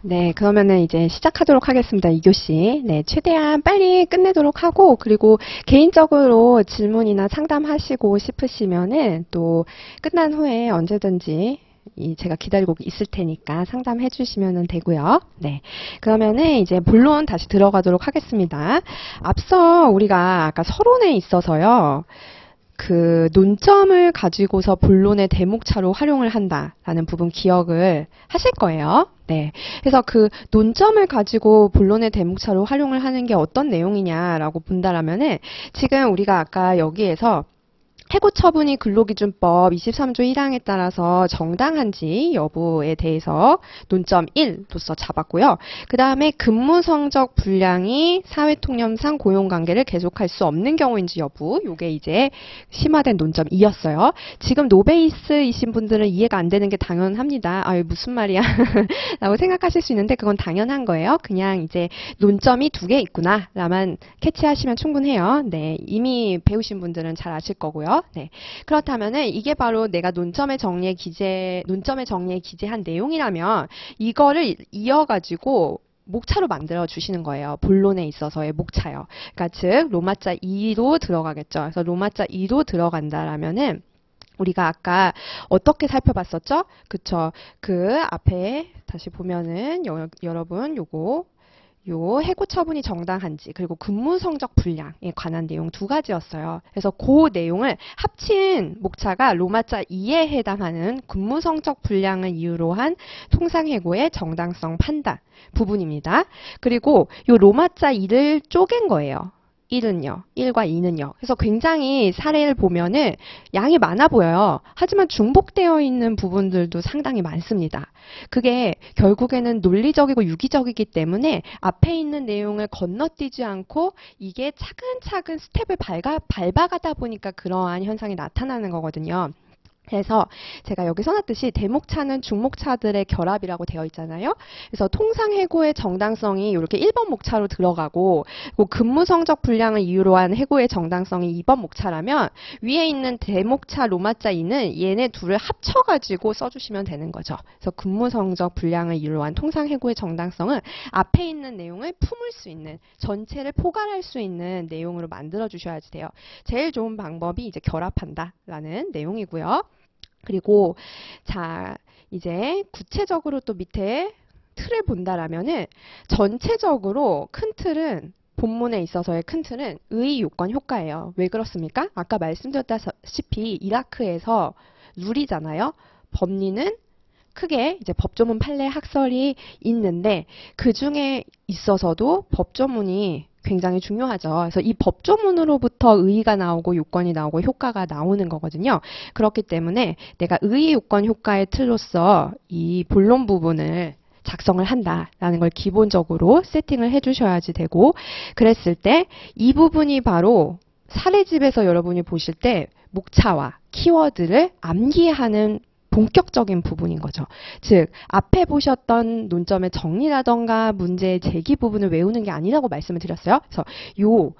네, 그러면은 이제 시작하도록 하겠습니다. 2교시. 네, 최대한 빨리 끝내도록 하고, 그리고 개인적으로 질문이나 상담하시고 싶으시면은 또 끝난 후에 언제든지 제가 기다리고 있을 테니까 상담해 주시면 되고요. 네. 그러면은 이제 본론 다시 들어가도록 하겠습니다. 앞서 우리가 아까 서론에 있어서요. 그 논점을 가지고서 본론의 대목차로 활용을 한다라는 부분 기억을 하실 거예요. 네. 그래서 그 논점을 가지고 본론의 대목차로 활용을 하는 게 어떤 내용이냐라고 본다라면은 지금 우리가 아까 여기에서 해고처분이 근로기준법 23조 1항에 따라서 정당한지 여부에 대해서 논점 1로서 잡았고요. 그 다음에 근무성적 불량이 사회통념상 고용관계를 계속할 수 없는 경우인지 여부, 요게 이제 심화된 논점 2였어요. 지금 노베이스이신 분들은 이해가 안 되는 게 당연합니다. 아유 무슨 말이야 라고 생각하실 수 있는데 그건 당연한 거예요. 그냥 이제 논점이 두 개 있구나 라만 캐치하시면 충분해요. 네, 이미 배우신 분들은 잘 아실 거고요. 네. 그렇다면은 이게 바로 내가 논점의 정리에 기재한 내용이라면 이거를 이어가지고 목차로 만들어 주시는 거예요. 본론에 있어서의 목차요. 그러니까 즉 로마자 2로 들어가겠죠. 그래서 로마자 2로 들어간다라면은 우리가 아까 어떻게 살펴봤었죠? 그쵸? 그 앞에 다시 보면은 여러분 요 해고 처분이 정당한지 그리고 근무 성적 불량에 관한 내용 두 가지였어요. 그래서 그 내용을 합친 목차가 로마자 2에 해당하는 근무 성적 불량을 이유로 한 통상해고의 정당성 판단 부분입니다. 그리고 요 로마자 2를 쪼갠 거예요. 1과 2는요. 그래서 굉장히 사례를 보면은 양이 많아 보여요. 하지만 중복되어 있는 부분들도 상당히 많습니다. 그게 결국에는 논리적이고 유기적이기 때문에 앞에 있는 내용을 건너뛰지 않고 이게 차근차근 스텝을 밟아가다 보니까 그러한 현상이 나타나는 거거든요. 그래서 제가 여기 써놨듯이 대목차는 중목차들의 결합이라고 되어 있잖아요. 그래서 통상해고의 정당성이 이렇게 1번 목차로 들어가고 근무성적 불량을 이유로 한 해고의 정당성이 2번 목차라면 위에 있는 대목차 로마자 2는 얘네 둘을 합쳐가지고 써주시면 되는 거죠. 그래서 근무성적 불량을 이유로 한 통상해고의 정당성은 앞에 있는 내용을 품을 수 있는 전체를 포괄할 수 있는 내용으로 만들어 주셔야 돼요. 제일 좋은 방법이 이제 결합한다라는 내용이고요. 그리고 자 이제 구체적으로 또 밑에 틀을 본다라면은 전체적으로 큰 틀은 본문에 있어서의 큰 틀은 의의 요건 효과예요. 왜 그렇습니까? 아까 말씀드렸다시피 이라크에서 룰이잖아요. 법리는 크게 이제 법조문 판례 학설이 있는데 그 중에 있어서도 법조문이 굉장히 중요하죠. 그래서 이 법조문으로부터 의의가 나오고 요건이 나오고 효과가 나오는 거거든요. 그렇기 때문에 내가 의의 요건 효과의 틀로서 이 본론 부분을 작성을 한다라는 걸 기본적으로 세팅을 해주셔야지 되고 그랬을 때 이 부분이 바로 사례집에서 여러분이 보실 때 목차와 키워드를 암기하는 본격적인 부분인 거죠. 즉 앞에 보셨던 논점의 정리라던가 문제의 제기 부분을 외우는 게 아니라고 말씀을 드렸어요. 그래서 요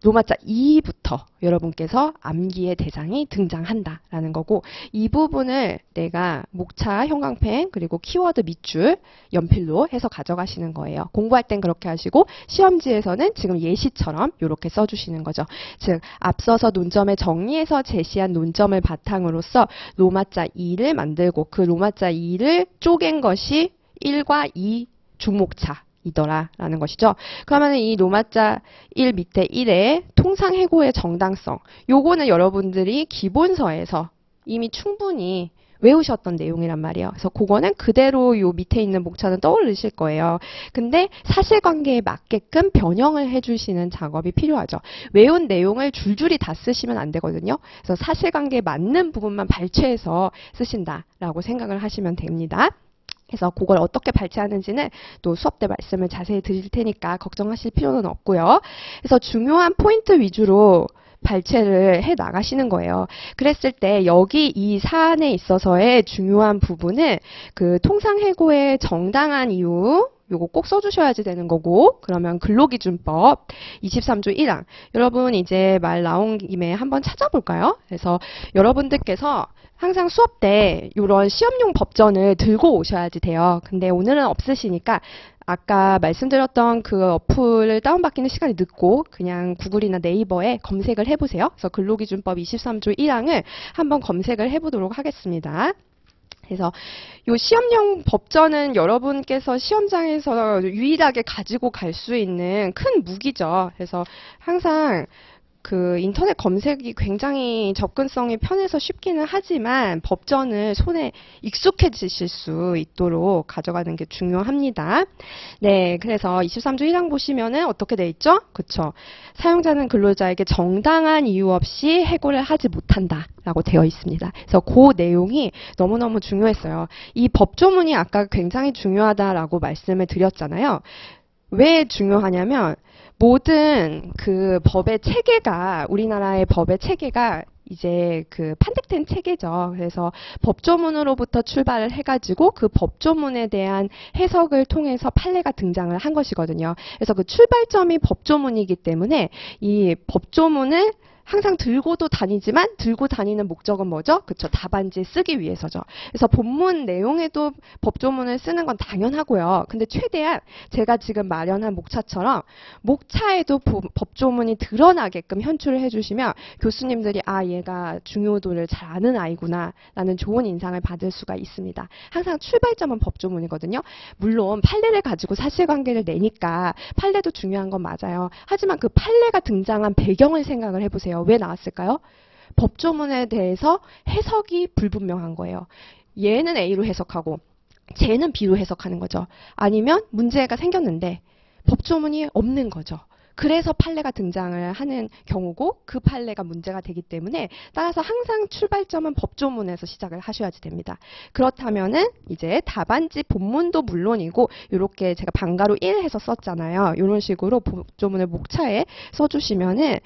로마자 2부터 여러분께서 암기의 대상이 등장한다라는 거고 이 부분을 내가 목차, 형광펜 그리고 키워드 밑줄 연필로 해서 가져가시는 거예요. 공부할 땐 그렇게 하시고 시험지에서는 지금 예시처럼 이렇게 써주시는 거죠. 즉 앞서서 논점의 정리해서 제시한 논점을 바탕으로서 로마자 2를 만들고 그 로마자 2를 쪼갠 것이 1과 2 중목차 이더라라는 것이죠. 그러면 이 로마자 1 밑에 1의 통상해고의 정당성 요거는 여러분들이 기본서에서 이미 충분히 외우셨던 내용이란 말이에요. 그래서 그거는 그대로 요 밑에 있는 목차는 떠올리실 거예요. 근데 사실관계에 맞게끔 변형을 해주시는 작업이 필요하죠. 외운 내용을 줄줄이 다 쓰시면 안 되거든요. 그래서 사실관계에 맞는 부분만 발췌해서 쓰신다라고 생각을 하시면 됩니다. 그래서 그걸 어떻게 발췌하는지는 또 수업 때 말씀을 자세히 드릴 테니까 걱정하실 필요는 없고요. 그래서 중요한 포인트 위주로 발췌를 해 나가시는 거예요. 그랬을 때 여기 이 사안에 있어서의 중요한 부분은 그 통상해고의 정당한 이유 요거 꼭 써주셔야지 되는 거고, 그러면 근로기준법 23조 1항. 여러분 이제 말 나온 김에 한번 찾아볼까요? 그래서 여러분들께서 항상 수업 때 이런 시험용 법전을 들고 오셔야지 돼요. 근데 오늘은 없으시니까 아까 말씀드렸던 그 어플을 다운받기는 시간이 늦고 그냥 구글이나 네이버에 검색을 해보세요. 그래서 근로기준법 23조 1항을 한번 검색을 해보도록 하겠습니다. 그래서 이 시험용 법전은 여러분께서 시험장에서 유일하게 가지고 갈 수 있는 큰 무기죠. 그래서 항상 그 인터넷 검색이 굉장히 접근성이 편해서 쉽기는 하지만 법전을 손에 익숙해지실 수 있도록 가져가는 게 중요합니다. 네, 그래서 23조 1항 보시면은 어떻게 돼 있죠? 그쵸. 사용자는 근로자에게 정당한 이유 없이 해고를 하지 못한다 라고 되어 있습니다. 그래서 그 내용이 너무너무 중요했어요. 이 법조문이 아까 굉장히 중요하다라고 말씀을 드렸잖아요. 왜 중요하냐면 모든 그 법의 체계가, 우리나라의 법의 체계가 이제 그 판택된 체계죠. 그래서 법조문으로부터 출발을 해가지고 그 법조문에 대한 해석을 통해서 판례가 등장을 한 것이거든요. 그래서 그 출발점이 법조문이기 때문에 이 법조문을 항상 들고도 다니지만 들고 다니는 목적은 뭐죠? 그쵸. 답안지에 쓰기 위해서죠. 그래서 본문 내용에도 법조문을 쓰는 건 당연하고요. 근데 최대한 제가 지금 마련한 목차처럼 목차에도 법조문이 드러나게끔 현출을 해주시면 교수님들이 아 얘가 중요도를 잘 아는 아이구나 라는 좋은 인상을 받을 수가 있습니다. 항상 출발점은 법조문이거든요. 물론 판례를 가지고 사실관계를 내니까 판례도 중요한 건 맞아요. 하지만 그 판례가 등장한 배경을 생각을 해보세요. 왜 나왔을까요? 법조문에 대해서 해석이 불분명한 거예요. 얘는 A로 해석하고 쟤는 B로 해석하는 거죠. 아니면 문제가 생겼는데 법조문이 없는 거죠. 그래서 판례가 등장을 하는 경우고 그 판례가 문제가 되기 때문에 따라서 항상 출발점은 법조문에서 시작을 하셔야지 됩니다. 그렇다면은 이제 답안지 본문도 물론이고 이렇게 제가 방가로 1 해서 썼잖아요. 이런 식으로 법조문을 목차에 써주시면은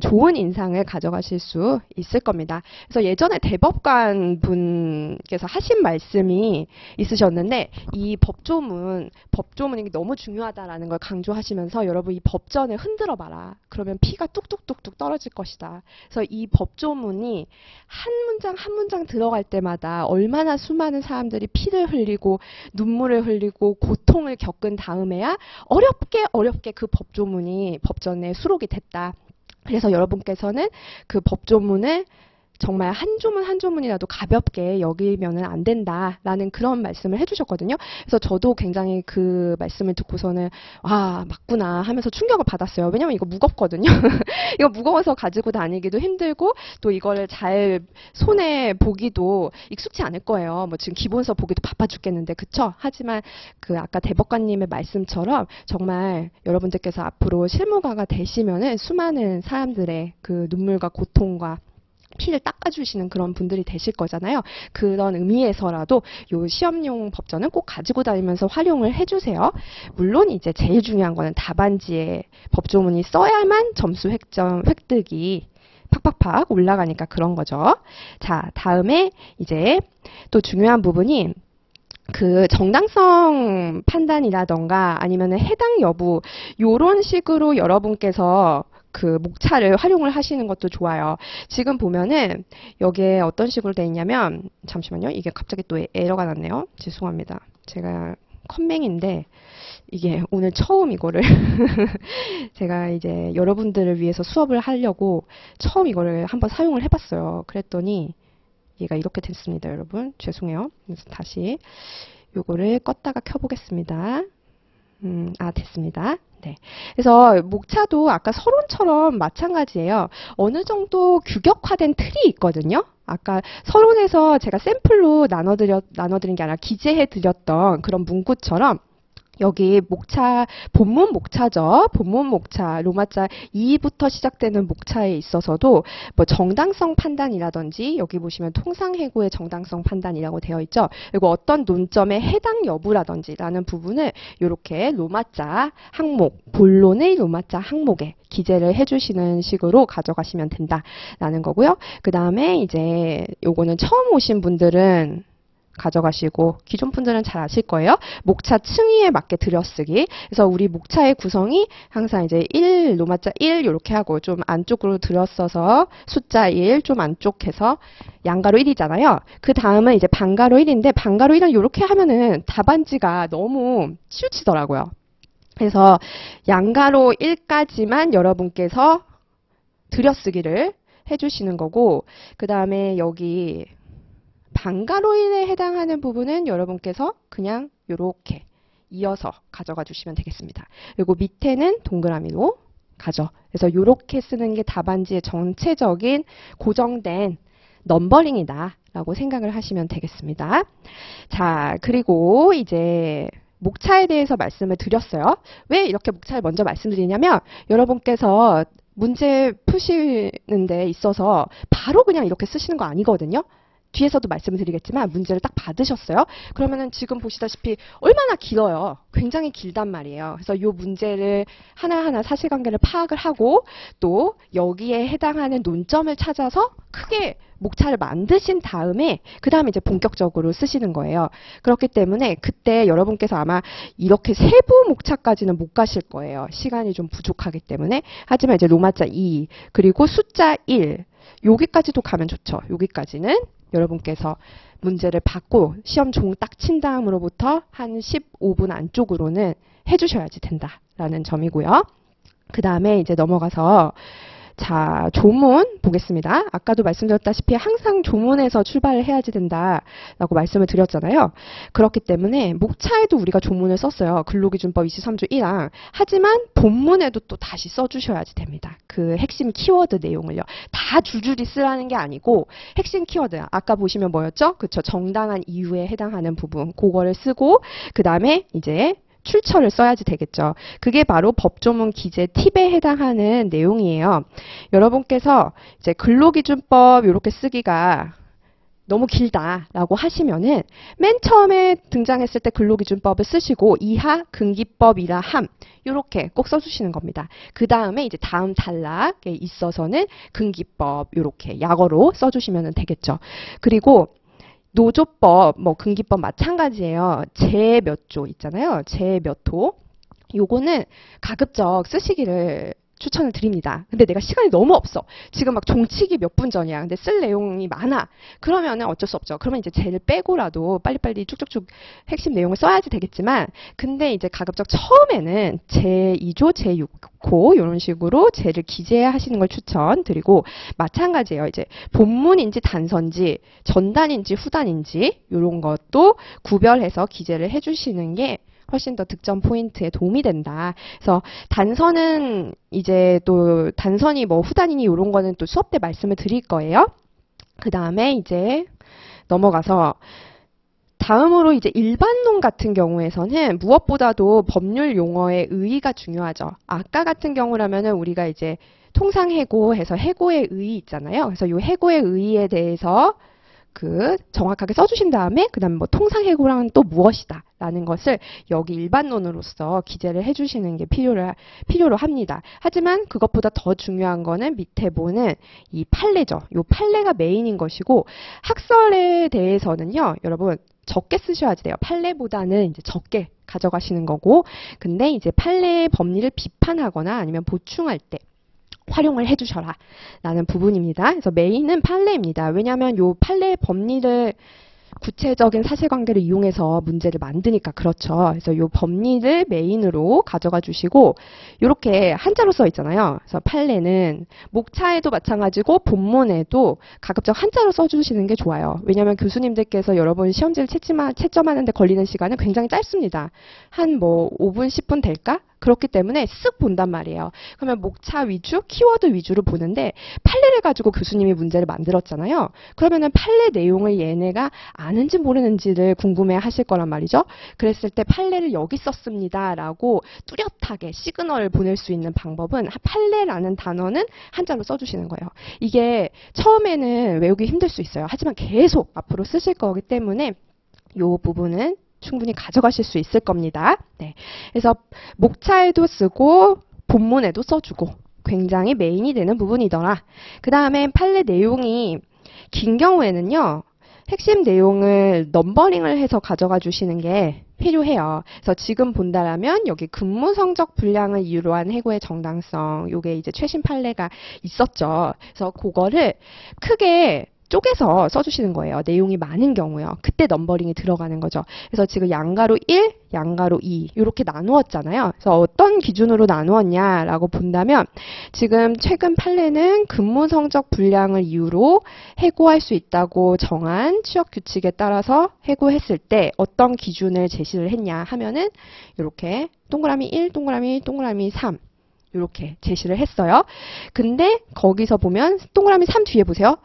좋은 인상을 가져가실 수 있을 겁니다. 그래서 예전에 대법관 분께서 하신 말씀이 있으셨는데 이 법조문이 너무 중요하다라는 걸 강조하시면서 여러분 이 법전을 흔들어 봐라. 그러면 피가 뚝뚝뚝뚝 떨어질 것이다. 그래서 이 법조문이 한 문장 한 문장 들어갈 때마다 얼마나 수많은 사람들이 피를 흘리고 눈물을 흘리고 고통을 겪은 다음에야 어렵게 그 법조문이 법전에 수록이 됐다. 그래서 여러분께서는 그 법조문을 정말 한 조문 한 조문이라도 가볍게 여기면은 안 된다라는 그런 말씀을 해주셨거든요. 그래서 저도 굉장히 그 말씀을 듣고서는 와 맞구나 하면서 충격을 받았어요. 왜냐면 이거 무겁거든요. 이거 무거워서 가지고 다니기도 힘들고 또 이거를 잘 손에 보기도 익숙치 않을 거예요. 뭐 지금 기본서 보기도 바빠 죽겠는데 그쵸? 하지만 그 아까 대법관님의 말씀처럼 정말 여러분들께서 앞으로 실무가가 되시면은 수많은 사람들의 그 눈물과 고통과 피를 닦아주시는 그런 분들이 되실 거잖아요. 그런 의미에서라도 요 시험용 법전은 꼭 가지고 다니면서 활용을 해주세요. 물론 이제 제일 중요한 거는 답안지에 법조문이 써야만 점수 획득이 팍팍팍 올라가니까 그런 거죠. 자, 다음에 이제 또 중요한 부분이 그 정당성 판단이라던가 아니면 해당 여부 요런 식으로 여러분께서 그 목차를 활용을 하시는 것도 좋아요. 지금 보면은 여기에 어떤 식으로 되어 있냐면 잠시만요. 이게 갑자기 또 에러가 났네요. 죄송합니다. 제가 컴맹인데 이게 오늘 처음 이거를 제가 이제 여러분들을 위해서 수업을 하려고 처음 이거를 한번 사용을 해봤어요. 그랬더니 얘가 이렇게 됐습니다. 여러분 죄송해요. 그래서 다시 요거를 껐다가 켜보겠습니다. 됐습니다. 네. 그래서 목차도 아까 서론처럼 마찬가지예요. 어느 정도 규격화된 틀이 있거든요. 아까 서론에서 제가 샘플로 나눠드린 게 아니라 기재해드렸던 그런 문구처럼 여기 목차, 본문 목차죠. 본문 목차, 로마자 2부터 시작되는 목차에 있어서도 뭐 정당성 판단이라든지 여기 보시면 통상해고의 정당성 판단이라고 되어 있죠. 그리고 어떤 논점의 해당 여부라든지 라는 부분을 이렇게 로마자 항목, 본론의 로마자 항목에 기재를 해주시는 식으로 가져가시면 된다라는 거고요. 그 다음에 이제 요거는 처음 오신 분들은 가져가시고, 기존 분들은 잘 아실 거예요. 목차 층위에 맞게 들여쓰기. 그래서 우리 목차의 구성이 항상 이제 1, 로마자 1 이렇게 하고 좀 안쪽으로 들여써서 숫자 1 좀 안쪽 해서 양가로 1이잖아요. 그 다음은 이제 반가로 1인데 반가로 1은 이렇게 하면은 답안지가 너무 치우치더라고요. 그래서 양가로 1까지만 여러분께서 들여쓰기를 해주시는 거고, 그 다음에 여기 반가로 1에 해당하는 부분은 여러분께서 그냥 이렇게 이어서 가져가 주시면 되겠습니다. 그리고 밑에는 동그라미로 가져. 그래서 이렇게 쓰는 게 답안지의 전체적인 고정된 넘버링이다 라고 생각을 하시면 되겠습니다. 자, 그리고 이제 목차에 대해서 말씀을 드렸어요. 왜 이렇게 목차를 먼저 말씀드리냐면 여러분께서 문제 푸시는 데 있어서 바로 그냥 이렇게 쓰시는 거 아니거든요. 뒤에서도 말씀을 드리겠지만 문제를 딱 받으셨어요. 그러면은 지금 보시다시피 얼마나 길어요. 굉장히 길단 말이에요. 그래서 이 문제를 하나하나 사실관계를 파악을 하고 또 여기에 해당하는 논점을 찾아서 크게 목차를 만드신 다음에 그 다음에 이제 본격적으로 쓰시는 거예요. 그렇기 때문에 그때 여러분께서 아마 이렇게 세부 목차까지는 못 가실 거예요. 시간이 좀 부족하기 때문에. 하지만 이제 로마자 2 그리고 숫자 1 여기까지도 가면 좋죠. 여기까지는 여러분께서 문제를 받고 시험 종 딱 친 다음으로부터 한 15분 안쪽으로는 해주셔야지 된다라는 점이고요. 그 다음에 이제 넘어가서 자, 조문 보겠습니다. 아까도 말씀드렸다시피 항상 조문에서 출발을 해야지 된다라고 말씀을 드렸잖아요. 그렇기 때문에 목차에도 우리가 조문을 썼어요. 근로기준법 23조 1항. 하지만 본문에도 또 다시 써주셔야지 됩니다. 그 핵심 키워드 내용을요. 다 줄줄이 쓰라는 게 아니고 핵심 키워드. 아까 보시면 뭐였죠? 그쵸. 정당한 이유에 해당하는 부분. 그거를 쓰고 그 다음에 이제 출처를 써야지 되겠죠. 그게 바로 법조문 기재 팁에 해당하는 내용이에요. 여러분께서 이제 근로기준법 이렇게 쓰기가 너무 길다라고 하시면은 맨 처음에 등장했을 때 근로기준법을 쓰시고 이하 근기법이라 함 이렇게 꼭 써주시는 겁니다. 그 다음에 이제 다음 단락에 있어서는 근기법 이렇게 약어로 써주시면 되겠죠. 그리고 노조법, 뭐 근기법 마찬가지예요. 제 몇 조 있잖아요. 제 몇 호. 요거는 가급적 쓰시기를 추천을 드립니다. 근데 내가 시간이 너무 없어. 지금 막 종치기 몇 분 전이야. 근데 쓸 내용이 많아. 그러면은 어쩔 수 없죠. 그러면 이제 쟤를 빼고라도 빨리빨리 쭉쭉쭉 핵심 내용을 써야지 되겠지만, 근데 이제 가급적 처음에는 제2조, 제6호 이런 식으로 쟤를 기재하시는 걸 추천드리고, 마찬가지예요. 이제 본문인지 단서인지, 전단인지 후단인지 이런 것도 구별해서 기재를 해주시는 게 훨씬 더 득점 포인트에 도움이 된다. 그래서 단서는 이제 또 단선이 뭐 후단이니 이런 거는 또 수업 때 말씀을 드릴 거예요. 그 다음에 이제 넘어가서 다음으로 이제 일반론 같은 경우에서는 무엇보다도 법률 용어의 의의가 중요하죠. 아까 같은 경우라면은 우리가 이제 통상해고해서 해고의 의의 있잖아요. 그래서 이 해고의 의의에 대해서 그 정확하게 써주신 다음에 그 다음에 뭐 통상해고랑은 또 무엇이다 라는 것을 여기 일반론으로서 기재를 해주시는 게 필요로 합니다. 하지만 그것보다 더 중요한 거는 밑에 보는 이 판례죠. 이 판례가 메인인 것이고 학설에 대해서는요 여러분 적게 쓰셔야지 돼요. 판례보다는 이제 적게 가져가시는 거고, 근데 이제 판례의 법리를 비판하거나 아니면 보충할 때 활용을 해주셔라 라는 부분입니다. 그래서 메인은 판례입니다. 왜냐하면 이 판례의 법리를 구체적인 사실관계를 이용해서 문제를 만드니까 그렇죠. 그래서 이 법리를 메인으로 가져가 주시고 이렇게 한자로 써 있잖아요. 그래서 판례는 목차에도 마찬가지고 본문에도 가급적 한자로 써주시는 게 좋아요. 왜냐하면 교수님들께서 여러분 시험지를 채점하는 데 걸리는 시간은 굉장히 짧습니다. 한 뭐 5분, 10분 될까? 그렇기 때문에 쓱 본단 말이에요. 그러면 목차 위주, 키워드 위주로 보는데 판례를 가지고 교수님이 문제를 만들었잖아요. 그러면은 판례 내용을 얘네가 아는지 모르는지를 궁금해 하실 거란 말이죠. 그랬을 때 판례를 여기 썼습니다 라고 뚜렷하게 시그널을 보낼 수 있는 방법은 판례라는 단어는 한자로 써주시는 거예요. 이게 처음에는 외우기 힘들 수 있어요. 하지만 계속 앞으로 쓰실 거기 때문에 이 부분은 충분히 가져가실 수 있을 겁니다. 네. 그래서 목차에도 쓰고 본문에도 써주고 굉장히 메인이 되는 부분이더라. 그 다음에 판례 내용이 긴 경우에는요. 핵심 내용을 넘버링을 해서 가져가 주시는 게 필요해요. 그래서 지금 본다라면 여기 근무 성적 불량을 이유로 한 해고의 정당성, 요게 이제 최신 판례가 있었죠. 그래서 그거를 크게 쪼개서 써주시는 거예요. 내용이 많은 경우요. 그때 넘버링이 들어가는 거죠. 그래서 지금 양가로 1, 양가로 2 이렇게 나누었잖아요. 그래서 어떤 기준으로 나누었냐라고 본다면 지금 최근 판례는 근무 성적 불량을 이유로 해고할 수 있다고 정한 취업 규칙에 따라서 해고했을 때 어떤 기준을 제시를 했냐 하면은 이렇게 동그라미 1, 동그라미 3 이렇게 제시를 했어요. 근데 거기서 보면 동그라미 3 뒤에 보세요.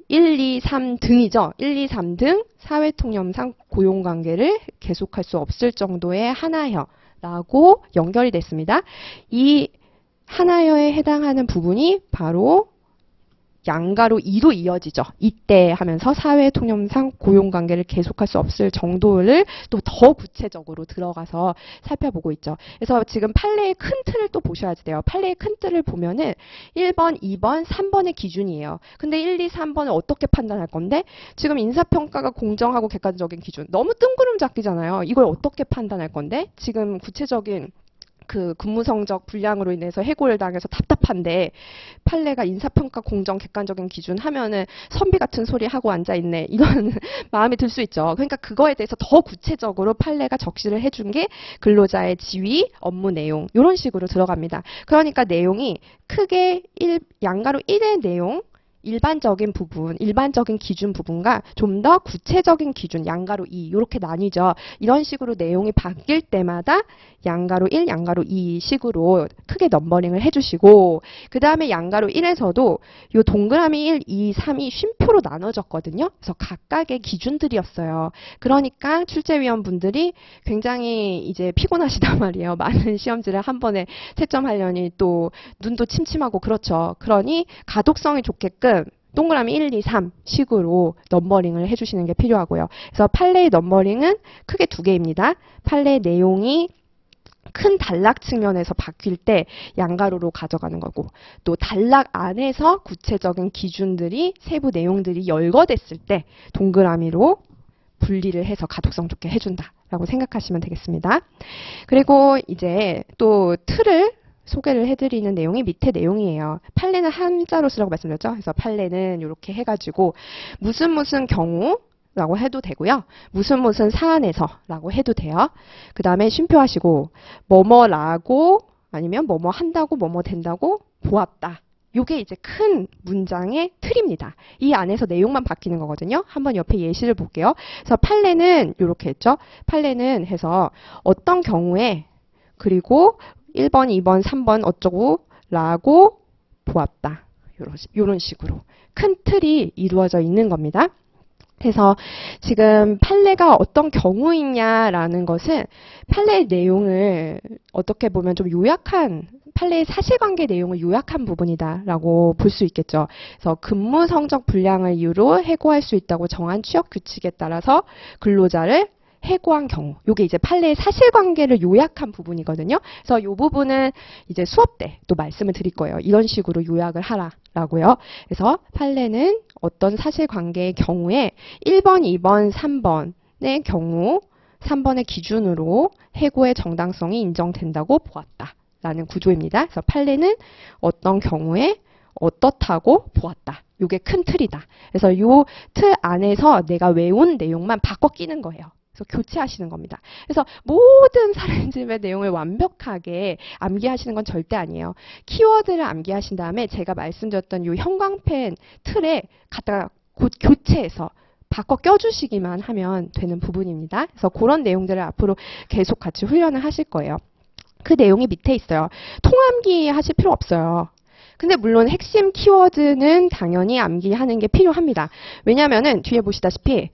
1, 2, 3 등이죠. 1, 2, 3 등 사회통념상 고용관계를 계속할 수 없을 정도의 하나여라고 연결이 됐습니다. 이 하나여에 해당하는 부분이 바로 양가로 2로 이어지죠. 이때 하면서 사회통념상 고용관계를 계속할 수 없을 정도를 또 더 구체적으로 들어가서 살펴보고 있죠. 그래서 지금 판례의 큰 틀을 또 보셔야 돼요. 판례의 큰 틀을 보면은 1번, 2번, 3번의 기준이에요. 근데 1, 2, 3번을 어떻게 판단할 건데 지금 인사평가가 공정하고 객관적인 기준. 너무 뜬구름 잡기잖아요. 이걸 어떻게 판단할 건데 지금 구체적인 그 근무 성적 불량으로 인해서 해고를 당해서 답답한데 판례가 인사평가 공정 객관적인 기준 하면은 선비 같은 소리 하고 앉아있네 이런 마음이 들 수 있죠. 그러니까 그거에 대해서 더 구체적으로 판례가 적시를 해준 게 근로자의 지위, 업무 내용 이런 식으로 들어갑니다. 그러니까 내용이 크게 양가로 1의 내용 일반적인 부분, 일반적인 기준 부분과 좀 더 구체적인 기준, 양가로 2 이렇게 나뉘죠. 이런 식으로 내용이 바뀔 때마다 양가로 1, 양가로 2 식으로 크게 넘버링을 해주시고 그 다음에 양가로 1에서도 이 동그라미 1, 2, 3이 쉼표로 나눠졌거든요. 그래서 각각의 기준들이었어요. 그러니까 출제위원분들이 굉장히 이제 피곤하시단 말이에요. 많은 시험지를 한 번에 채점하려니 또 눈도 침침하고 그렇죠. 그러니 가독성이 좋게끔 동그라미 1, 2, 3 식으로 넘버링을 해주시는 게 필요하고요. 그래서 판례의 넘버링은 크게 두 개입니다. 판례 내용이 큰 단락 측면에서 바뀔 때 양가로로 가져가는 거고 또 단락 안에서 구체적인 기준들이 세부 내용들이 열거됐을 때 동그라미로 분리를 해서 가독성 좋게 해준다라고 생각하시면 되겠습니다. 그리고 이제 또 틀을 소개를 해드리는 내용이 밑에 내용이에요. 판례는 한자로 쓰라고 말씀드렸죠. 그래서 판례는 이렇게 해가지고 무슨 경우라고 해도 되고요. 무슨 사안에서라고 해도 돼요. 그 다음에 쉼표하시고 뭐뭐라고 아니면 뭐뭐 한다고 뭐뭐 된다고 보았다. 이게 이제 큰 문장의 틀입니다. 이 안에서 내용만 바뀌는 거거든요. 한번 옆에 예시를 볼게요. 그래서 판례는 이렇게 했죠. 판례는 해서 어떤 경우에 그리고 1번, 2번, 3번 어쩌고 라고 보았다. 이런 식으로 큰 틀이 이루어져 있는 겁니다. 그래서 지금 판례가 어떤 경우이냐라는 것은 판례의 내용을 어떻게 보면 좀 요약한 판례의 사실관계 내용을 요약한 부분이다라고 볼 수 있겠죠. 그래서 근무 성적 불량을 이유로 해고할 수 있다고 정한 취업 규칙에 따라서 근로자를 해고한 경우, 이게 이제 판례의 사실관계를 요약한 부분이거든요. 그래서 이 부분은 이제 수업 때 또 말씀을 드릴 거예요. 이런 식으로 요약을 하라라고요. 그래서 판례는 어떤 사실관계의 경우에 1번, 2번, 3번의 경우, 3번의 기준으로 해고의 정당성이 인정된다고 보았다라는 구조입니다. 그래서 판례는 어떤 경우에 어떻다고 보았다. 이게 큰 틀이다. 그래서 이 틀 안에서 내가 외운 내용만 바꿔 끼는 거예요. 그래서 교체하시는 겁니다. 그래서 모든 사례집의 내용을 완벽하게 암기하시는 건 절대 아니에요. 키워드를 암기하신 다음에 제가 말씀드렸던 이 형광펜 틀에 갖다가 교체해서 바꿔 껴주시기만 하면 되는 부분입니다. 그래서 그런 내용들을 앞으로 계속 같이 훈련을 하실 거예요. 그 내용이 밑에 있어요. 통암기 하실 필요 없어요. 근데 물론 핵심 키워드는 당연히 암기하는 게 필요합니다. 왜냐하면은 뒤에 보시다시피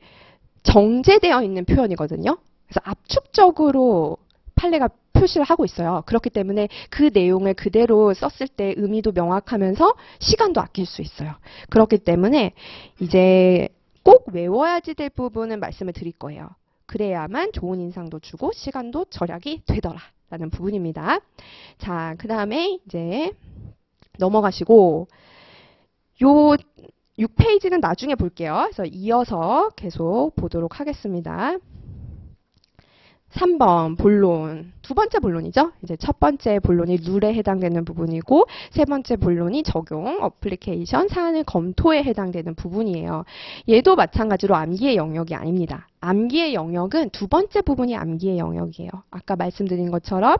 정제되어 있는 표현이거든요. 그래서 압축적으로 판례가 표시를 하고 있어요. 그렇기 때문에 그 내용을 그대로 썼을 때 의미도 명확하면서 시간도 아낄 수 있어요. 그렇기 때문에 이제 꼭 외워야지 될 부분은 말씀을 드릴 거예요. 그래야만 좋은 인상도 주고 시간도 절약이 되더라라는 부분입니다. 자, 그 다음에 이제 넘어가시고 요 6페이지는 나중에 볼게요. 그래서 이어서 계속 보도록 하겠습니다. 3번 본론, 두 번째 본론이죠. 이제 첫 번째 본론이 룰에 해당되는 부분이고 세 번째 본론이 적용, 어플리케이션, 사안의 검토에 해당되는 부분이에요. 얘도 마찬가지로 암기의 영역이 아닙니다. 암기의 영역은 두 번째 부분이 암기의 영역이에요. 아까 말씀드린 것처럼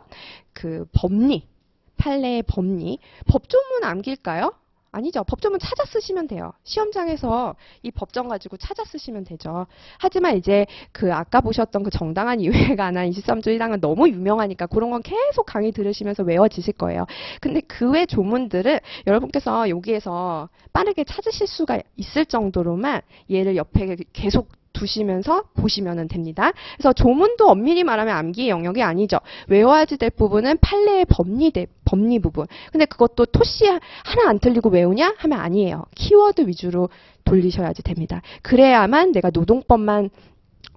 그 법리, 판례의 법리, 법조문 암기일까요? 아니죠. 법조문 찾아 쓰시면 돼요. 시험장에서 이 법정 가지고 찾아 쓰시면 되죠. 하지만 이제 그 아까 보셨던 그 정당한 이유에 관한 23조 1항은 너무 유명하니까 그런 건 계속 강의 들으시면서 외워지실 거예요. 근데 그 외 조문들을 여러분께서 여기에서 빠르게 찾으실 수가 있을 정도로만 얘를 옆에 계속 두시면서 보시면 됩니다. 그래서 조문도 엄밀히 말하면 암기의 영역이 아니죠. 외워야지 될 부분은 판례의 법리 부분. 근데 그것도 토시 하나 안 틀리고 외우냐? 하면 아니에요. 키워드 위주로 돌리셔야지 됩니다. 그래야만 내가 노동법만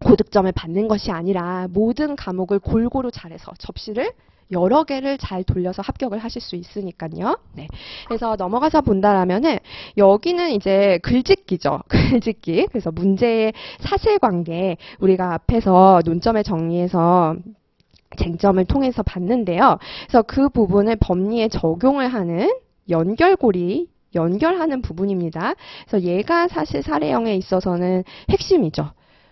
고득점을 받는 것이 아니라 모든 과목을 골고루 잘해서 접시를 여러 개를 잘 돌려서 합격을 하실 수 있으니까요. 네. 그래서 넘어가서 본다라면은 여기는 이제 글짓기죠. 글짓기. 그래서 문제의 사실관계 우리가 앞에서 논점에 정리해서 쟁점을 통해서 봤는데요. 그래서 그 부분을 법리에 적용을 하는 연결고리 연결하는 부분입니다. 그래서 얘가 사실 사례형에 있어서는 핵심이죠.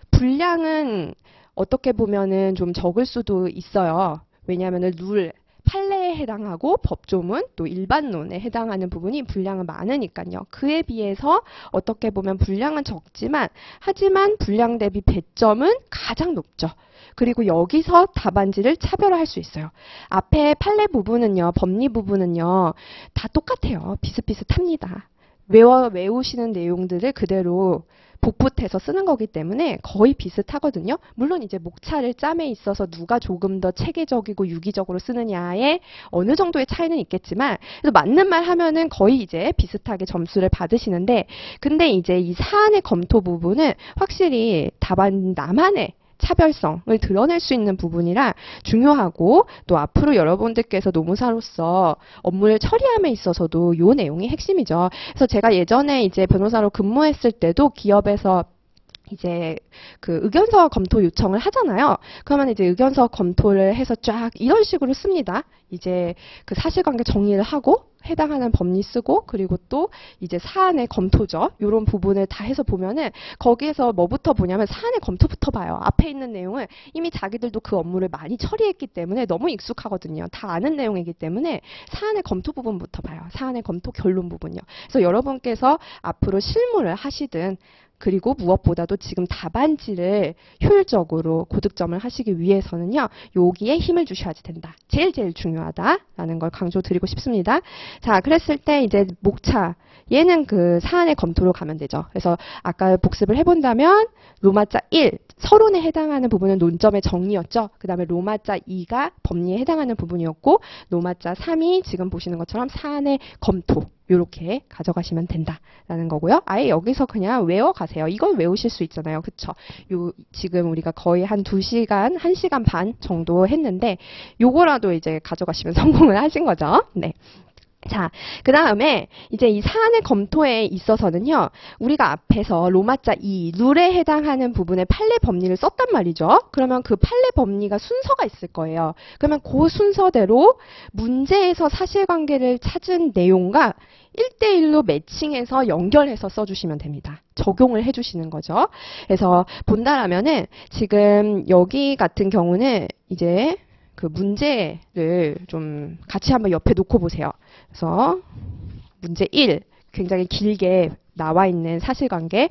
분량은 어떻게 보면은 좀 적을 수도 있어요. 왜냐하면 룰, 판례에 해당하고 법조문, 또 일반론에 해당하는 부분이 분량은 많으니까요. 그에 비해서 어떻게 보면 분량은 적지만 하지만 분량 대비 배점은 가장 높죠. 그리고 여기서 답안지를 차별화할 수 있어요. 앞에 판례 부분은요, 법리 부분은요, 다 똑같아요. 비슷비슷합니다. 외우시는 내용들을 그대로 복붙해서 쓰는 거기 때문에 거의 비슷하거든요. 물론 이제 목차를 짬에 있어서 누가 조금 더 체계적이고 유기적으로 쓰느냐에 어느 정도의 차이는 있겠지만 그래서 맞는 말 하면은 거의 이제 비슷하게 점수를 받으시는데 근데 이제 이 사안의 검토 부분은 확실히 답안 나만의 차별성을 드러낼 수 있는 부분이라 중요하고 또 앞으로 여러분들께서 노무사로서 업무를 처리함에 있어서도 이 내용이 핵심이죠. 그래서 제가 예전에 이제 변호사로 근무했을 때도 기업에서 이제 그 의견서 검토 요청을 하잖아요. 그러면 이제 의견서 검토를 해서 쫙 이런 식으로 씁니다. 이제 그 사실관계 정리를 하고 해당하는 법리 쓰고 그리고 또 이제 사안의 검토죠. 이런 부분을 다 해서 보면은 거기에서 뭐부터 보냐면 사안의 검토부터 봐요. 앞에 있는 내용은 이미 자기들도 그 업무를 많이 처리했기 때문에 너무 익숙하거든요. 다 아는 내용이기 때문에 사안의 검토 부분부터 봐요. 사안의 검토 결론 부분요. 그래서 여러분께서 앞으로 실무를 하시든 그리고 무엇보다도 지금 답안지를 효율적으로 고득점을 하시기 위해서는요. 여기에 힘을 주셔야지 된다. 제일 중요하다라는 걸 강조드리고 싶습니다. 자, 그랬을 때 이제 목차 얘는 그 사안의 검토로 가면 되죠. 그래서 아까 복습을 해본다면 로마자 1 서론에 해당하는 부분은 논점의 정리였죠. 그 다음에 로마자 2가 법리에 해당하는 부분이었고 로마자 3이 지금 보시는 것처럼 사안의 검토 이렇게 가져가시면 된다라는 거고요. 아예 여기서 그냥 외워가세요. 이걸 외우실 수 있잖아요. 그쵸? 지금 우리가 거의 한 2시간, 1시간 반 정도 했는데 요거라도 이제 가져가시면 성공을 하신 거죠. 네. 자, 그 다음에 이제 이 사안의 검토에 있어서는요, 우리가 앞에서 로마자 2, 룰에 해당하는 부분에 판례 법리를 썼단 말이죠. 그러면 그 판례 법리가 순서가 있을 거예요. 그러면 그 순서대로 문제에서 사실관계를 찾은 내용과 1대1로 매칭해서 연결해서 써주시면 됩니다. 적용을 해주시는 거죠. 그래서 본다라면은 지금 여기 같은 경우는 이제 그 문제를 좀 같이 한번 옆에 놓고 보세요. 그래서 문제 1 굉장히 길게 나와 있는 사실관계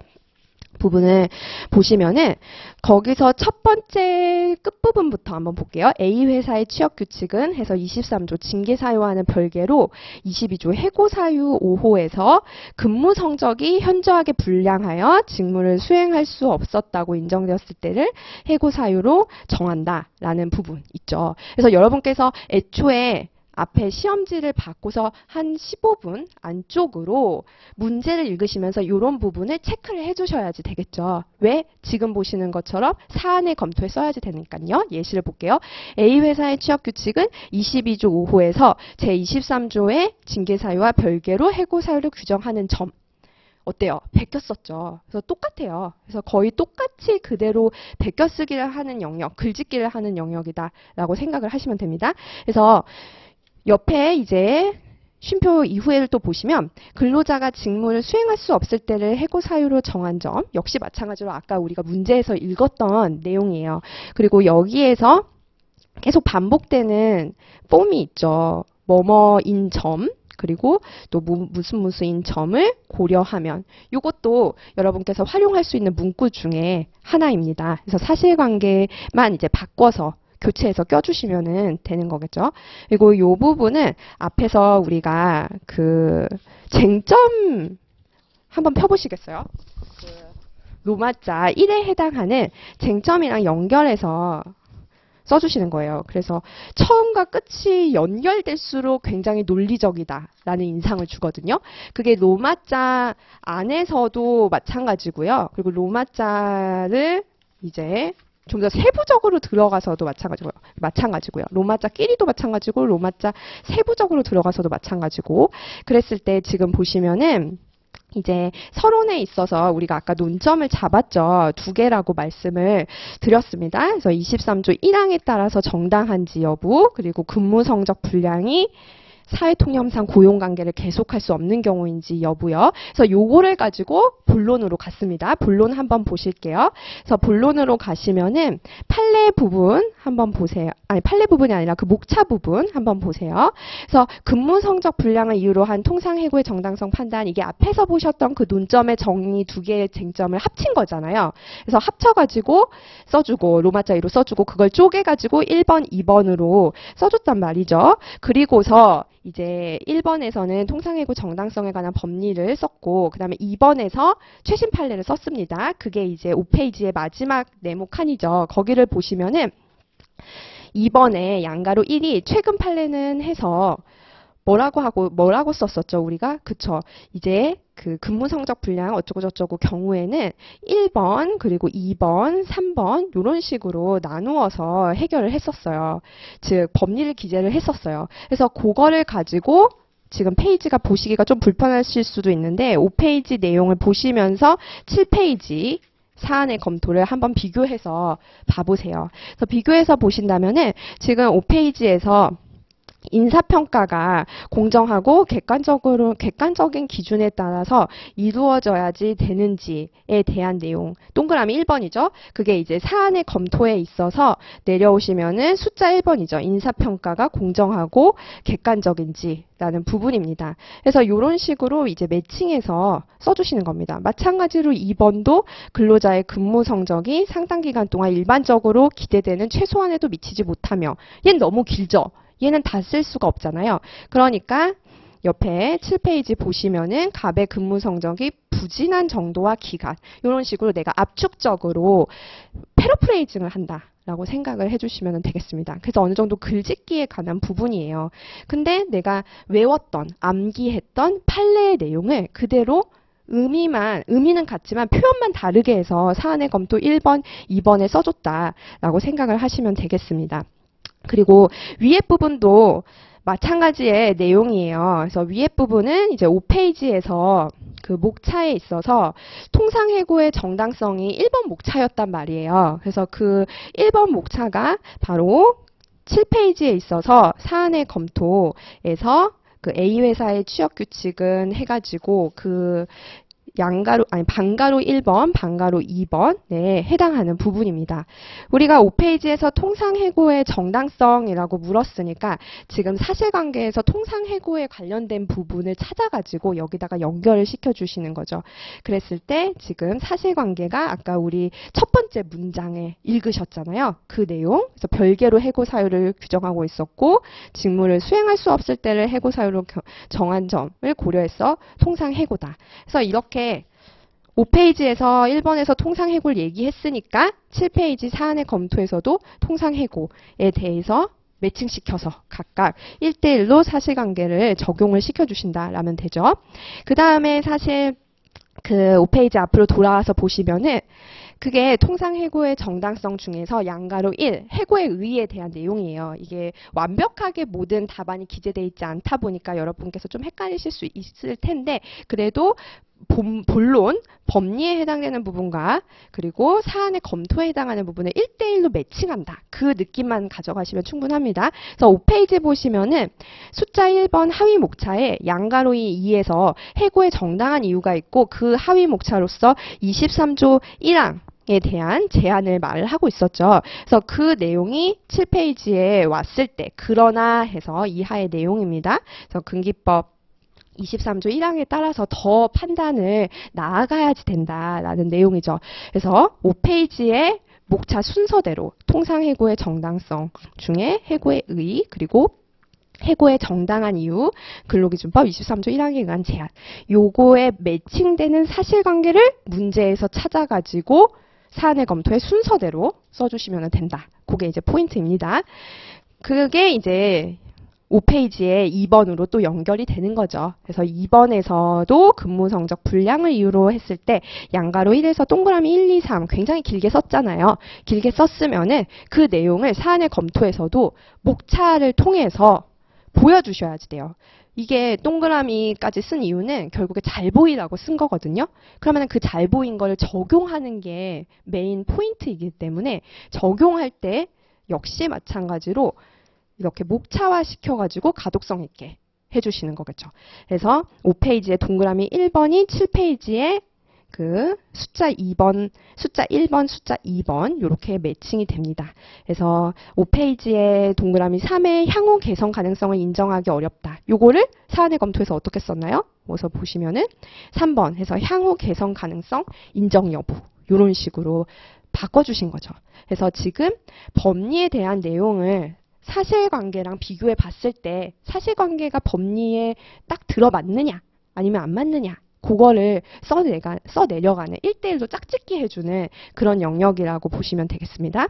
부분을 보시면은 거기서 첫 번째 끝부분부터 한번 볼게요. A 회사의 취업 규칙은 해서 23조 징계 사유와는 별개로 22조 해고 사유 5호에서 근무 성적이 현저하게 불량하여 직무를 수행할 수 없었다고 인정되었을 때를 해고 사유로 정한다라는 부분 있죠. 그래서 여러분께서 애초에 앞에 시험지를 받고서 한 15분 안쪽으로 문제를 읽으시면서 이런 부분을 체크를 해주셔야지 되겠죠. 왜? 지금 보시는 것처럼 사안의 검토에 써야지 되니까요. 예시를 볼게요. A 회사의 취업 규칙은 22조 5호에서 제23조의 징계 사유와 별개로 해고 사유를 규정하는 점. 어때요? 베꼈었죠. 그래서 똑같아요. 그래서 거의 똑같이 그대로 베껴쓰기를 하는 영역, 글짓기를 하는 영역이다라고 생각을 하시면 됩니다. 그래서 옆에 이제 쉼표 이후에를 또 보시면 근로자가 직무를 수행할 수 없을 때를 해고 사유로 정한 점 역시 마찬가지로 아까 우리가 문제에서 읽었던 내용이에요. 그리고 여기에서 계속 반복되는 폼이 있죠. 뭐뭐인 점 그리고 또 무슨인 점을 고려하면 이것도 여러분께서 활용할 수 있는 문구 중에 하나입니다. 그래서 사실관계만 이제 바꿔서 교체해서 껴주시면 되는 거겠죠. 그리고 이 부분은 앞에서 우리가 그 쟁점 한번 펴보시겠어요? 그 로마자 1에 해당하는 쟁점이랑 연결해서 써주시는 거예요. 그래서 처음과 끝이 연결될수록 굉장히 논리적이다라는 인상을 주거든요. 그게 로마자 안에서도 마찬가지고요. 그리고 로마자를 이제 좀 더 세부적으로 들어가서도 마찬가지고요. 로마자끼리도 마찬가지고 로마자 세부적으로 들어가서도 마찬가지고 그랬을 때 지금 보시면은 이제 서론에 있어서 우리가 아까 논점을 잡았죠. 두 개라고 말씀을 드렸습니다. 그래서 23조 1항에 따라서 정당한지 여부 그리고 근무 성적 분량이 사회통념상 고용관계를 계속할 수 없는 경우인지 여부요. 그래서 요거를 가지고 본론으로 갔습니다. 본론 한번 보실게요. 그래서 본론으로 가시면은 판례 부분 한번 보세요. 아니 판례 부분이 아니라 그 목차 부분 한번 보세요. 그래서 근무 성적 분량을 이유로 한 통상해고의 정당성 판단 이게 앞에서 보셨던 그 논점의 정리 두 개의 쟁점을 합친 거잖아요. 그래서 합쳐가지고 써주고 로마자 2로 써주고 그걸 쪼개가지고 1번, 2번으로 써줬단 말이죠. 그리고서 이제 1번에서는 통상해고 정당성에 관한 법리를 썼고 그 다음에 2번에서 최신 판례를 썼습니다. 그게 이제 5페이지의 마지막 네모 칸이죠. 거기를 보시면은 2번에 양가로 1이 최근 판례는 해서 뭐라고 썼었죠, 우리가? 그쵸. 이제 그 근무 성적 분량 어쩌고저쩌고 경우에는 1번, 그리고 2번, 3번, 이런 식으로 나누어서 해결을 했었어요. 즉, 법리를 기재를 했었어요. 그래서 그거를 가지고 지금 페이지가 보시기가 좀 불편하실 수도 있는데 5페이지 내용을 보시면서 7페이지 사안의 검토를 한번 비교해서 봐보세요. 그래서 비교해서 보신다면은 지금 5페이지에서 인사평가가 공정하고 객관적인 기준에 따라서 이루어져야지 되는지에 대한 내용. 동그라미 1번이죠. 그게 이제 사안의 검토에 있어서 내려오시면은 숫자 1번이죠. 인사평가가 공정하고 객관적인지라는 부분입니다. 그래서 이런 식으로 이제 매칭해서 써주시는 겁니다. 마찬가지로 2번도 근로자의 근무 성적이 상당 기간 동안 일반적으로 기대되는 최소한에도 미치지 못하며 얘는 너무 길죠. 얘는 다 쓸 수가 없잖아요. 그러니까 옆에 7페이지 보시면은 갑의 근무 성적이 부진한 정도와 기간 이런 식으로 내가 압축적으로 패러프레이징을 한다라고 생각을 해주시면 되겠습니다. 그래서 어느 정도 글짓기에 관한 부분이에요. 근데 내가 외웠던 암기했던 판례의 내용을 그대로 의미는 같지만 표현만 다르게 해서 사안의 검토 1번, 2번에 써줬다라고 생각을 하시면 되겠습니다. 그리고 위에 부분도 마찬가지의 내용이에요. 그래서 위에 부분은 이제 5페이지에서 그 목차에 있어서 통상해고의 정당성이 1번 목차였단 말이에요. 그래서 그 1번 목차가 바로 7페이지에 있어서 사안의 검토에서 그 A 회사의 취업 규칙은 해가지고 그 반가로 1번, 반가로 2번에 해당하는 부분입니다. 우리가 5페이지에서 통상해고의 정당성이라고 물었으니까 지금 사실관계에서 통상해고에 관련된 부분을 찾아가지고 여기다가 연결을 시켜주시는 거죠. 그랬을 때 지금 사실관계가 아까 우리 첫 번째 문장에 읽으셨잖아요. 그 내용, 그래서 별개로 해고 사유를 규정하고 있었고 직무를 수행할 수 없을 때를 해고 사유로 정한 점을 고려해서 통상해고다. 그래서 이렇게 5페이지에서 1번에서 통상해고를 얘기했으니까 7페이지 사안의 검토에서도 통상해고에 대해서 매칭시켜서 각각 1대1로 사실관계를 적용을 시켜주신다라면 되죠. 그 다음에 사실 그 5페이지 앞으로 돌아와서 보시면은 그게 통상해고의 정당성 중에서 양가로 1, 해고의 의의에 대한 내용이에요. 이게 완벽하게 모든 답안이 기재되어 있지 않다 보니까 여러분께서 좀 헷갈리실 수 있을 텐데 그래도 본론, 법리에 해당되는 부분과 그리고 사안의 검토에 해당하는 부분을 1대1로 매칭한다. 그 느낌만 가져가시면 충분합니다. 그래서 5페이지 보시면은 숫자 1번 하위 목차에 양가로이 2에서 해고의 정당한 이유가 있고 그 하위 목차로서 23조 1항 에 대한 제안을 말하고 있었죠. 그래서 그 내용이 7페이지에 왔을 때 그러나 해서 이하의 내용입니다. 그래서 금기법 23조 1항에 따라서 더 판단을 나아가야지 된다라는 내용이죠. 그래서 5페이지에 목차 순서대로 통상 해고의 정당성 중에 해고의 의 그리고 해고의 정당한 이유, 근로기준법 23조 1항에 의한 제한 요거에 매칭되는 사실관계를 문제에서 찾아가지고 사안의 검토의 순서대로 써주시면 된다. 그게 이제 포인트입니다. 그게 이제 5페이지에 2번으로 또 연결이 되는 거죠. 그래서 2번에서도 근무 성적 불량을 이유로 했을 때 양가로 1에서 동그라미 1, 2, 3 굉장히 길게 썼잖아요. 길게 썼으면은 그 내용을 사안의 검토에서도 목차를 통해서 보여주셔야지 돼요. 이게 동그라미까지 쓴 이유는 결국에 잘 보이라고 쓴 거거든요. 그러면 그 잘 보인 걸 적용하는 게 메인 포인트이기 때문에 적용할 때 역시 마찬가지로 이렇게 목차화 시켜가지고 가독성 있게 해주시는 거겠죠. 그래서 5페이지에 동그라미 1번이 7페이지에 그 숫자 2번, 숫자 1번, 숫자 2번 이렇게 매칭이 됩니다. 그래서 5페이지에 동그라미 3의 향후 개선 가능성을 인정하기 어렵다. 요거를 사안의 검토에서 어떻게 썼나요? 어서 보시면은 3번 해서 향후 개선 가능성 인정 여부 이런 식으로 바꿔주신 거죠. 그래서 지금 법리에 대한 내용을 사실관계랑 비교해 봤을 때 사실관계가 법리에 딱 들어맞느냐 아니면 안 맞느냐 그거를 써내려가는 1대1로 짝짓기 해주는 그런 영역이라고 보시면 되겠습니다.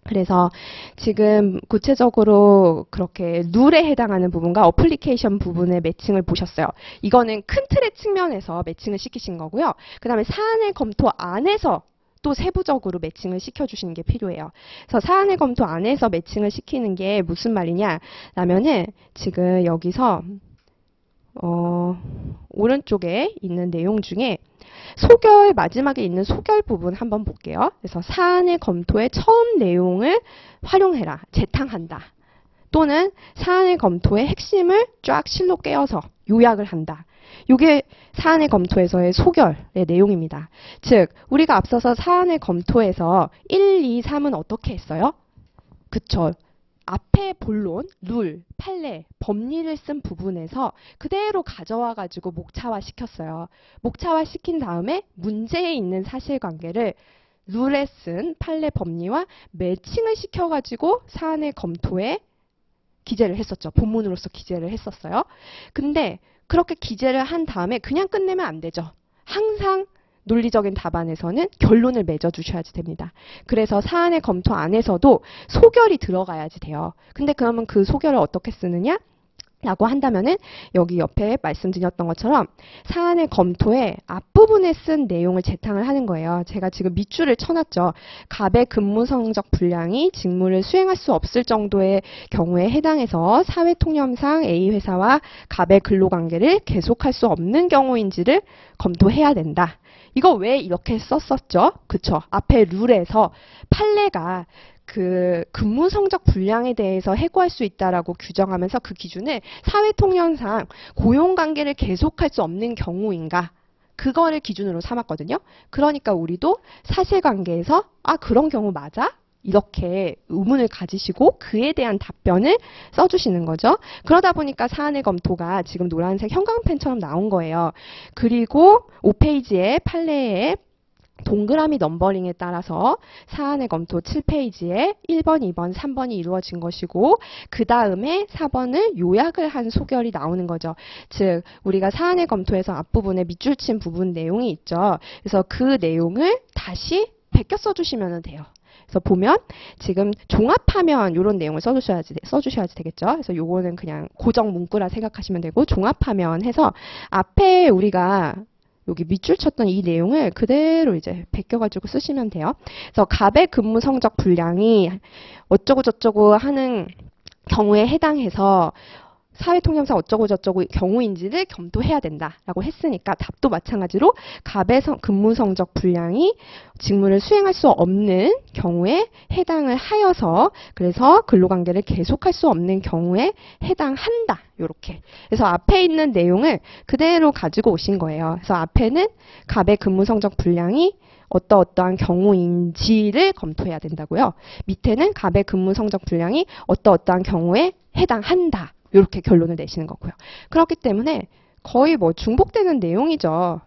그래서 지금 구체적으로 그렇게 룰에 해당하는 부분과 어플리케이션 부분의 매칭을 보셨어요. 이거는 큰 틀의 측면에서 매칭을 시키신 거고요. 그 다음에 사안의 검토 안에서 또 세부적으로 매칭을 시켜주시는 게 필요해요. 그래서 사안의 검토 안에서 매칭을 시키는 게 무슨 말이냐 라면은 지금 여기서 오른쪽에 있는 내용 중에 소결 마지막에 있는 소결 부분 한번 볼게요. 그래서 사안의 검토의 처음 내용을 활용해라. 재탕한다. 또는 사안의 검토의 핵심을 쫙 실로 깨어서 요약을 한다. 이게 사안의 검토에서의 소결의 내용입니다. 즉 우리가 앞서서 사안의 검토에서 1, 2, 3은 어떻게 했어요? 그쵸. 앞에 본론, 룰, 판례, 법리를 쓴 부분에서 그대로 가져와 가지고 목차화 시켰어요. 목차화 시킨 다음에 문제에 있는 사실관계를 룰에 쓴 판례 법리와 매칭을 시켜가지고 사안의 검토에 기재를 했었죠. 본문으로서 기재를 했었어요. 근데 그렇게 기재를 한 다음에 그냥 끝내면 안 되죠. 항상 논리적인 답안에서는 결론을 맺어주셔야지 됩니다. 그래서 사안의 검토 안에서도 소결이 들어가야지 돼요. 근데 그러면 그 소결을 어떻게 쓰느냐? 라고 한다면은 여기 옆에 말씀드렸던 것처럼 사안의 검토의 앞부분에 쓴 내용을 재탕을 하는 거예요. 제가 지금 밑줄을 쳐놨죠. 갑의 근무 성적 불량이 직무를 수행할 수 없을 정도의 경우에 해당해서 사회통념상 A회사와 갑의 근로관계를 계속할 수 없는 경우인지를 검토해야 된다. 이거 왜 이렇게 썼었죠? 그쵸? 앞에 룰에서 판례가 그 근무 성적 불량에 대해서 해고할 수 있다라고 규정하면서 그 기준을 사회통념상 고용관계를 계속할 수 없는 경우인가 그거를 기준으로 삼았거든요. 그러니까 우리도 사실관계에서 그런 경우 맞아? 이렇게 의문을 가지시고 그에 대한 답변을 써주시는 거죠. 그러다 보니까 사안의 검토가 지금 노란색 형광펜처럼 나온 거예요. 그리고 5페이지에 판례에 동그라미 넘버링에 따라서 사안의 검토 7페이지에 1번, 2번, 3번이 이루어진 것이고 그 다음에 4번을 요약을 한 소결이 나오는 거죠. 즉 우리가 사안의 검토에서 앞부분에 밑줄 친 부분 내용이 있죠. 그래서 그 내용을 다시 베껴 써주시면 돼요. 그래서 보면 지금 종합하면 이런 내용을 써주셔야지 되겠죠. 그래서 요거는 그냥 고정 문구라 생각하시면 되고 종합하면 해서 앞에 우리가 여기 밑줄 쳤던 이 내용을 그대로 이제 베껴가지고 쓰시면 돼요. 그래서 갑의 근무 성적 불량이 어쩌고 저쩌고 하는 경우에 해당해서 사회통념상 어쩌고 저쩌고 경우인지를 검토해야 된다라고 했으니까 답도 마찬가지로 갑의 근무 성적 분량이 직무를 수행할 수 없는 경우에 해당을 하여서 그래서 근로관계를 계속할 수 없는 경우에 해당한다. 요렇게. 그래서 앞에 있는 내용을 그대로 가지고 오신 거예요. 그래서 앞에는 갑의 근무 성적 분량이 어떠어떠한 경우인지를 검토해야 된다고요. 밑에는 갑의 근무 성적 분량이 어떠어떠한 경우에 해당한다. 이렇게 결론을 내시는 거고요. 그렇기 때문에 거의 뭐 중복되는 내용이죠.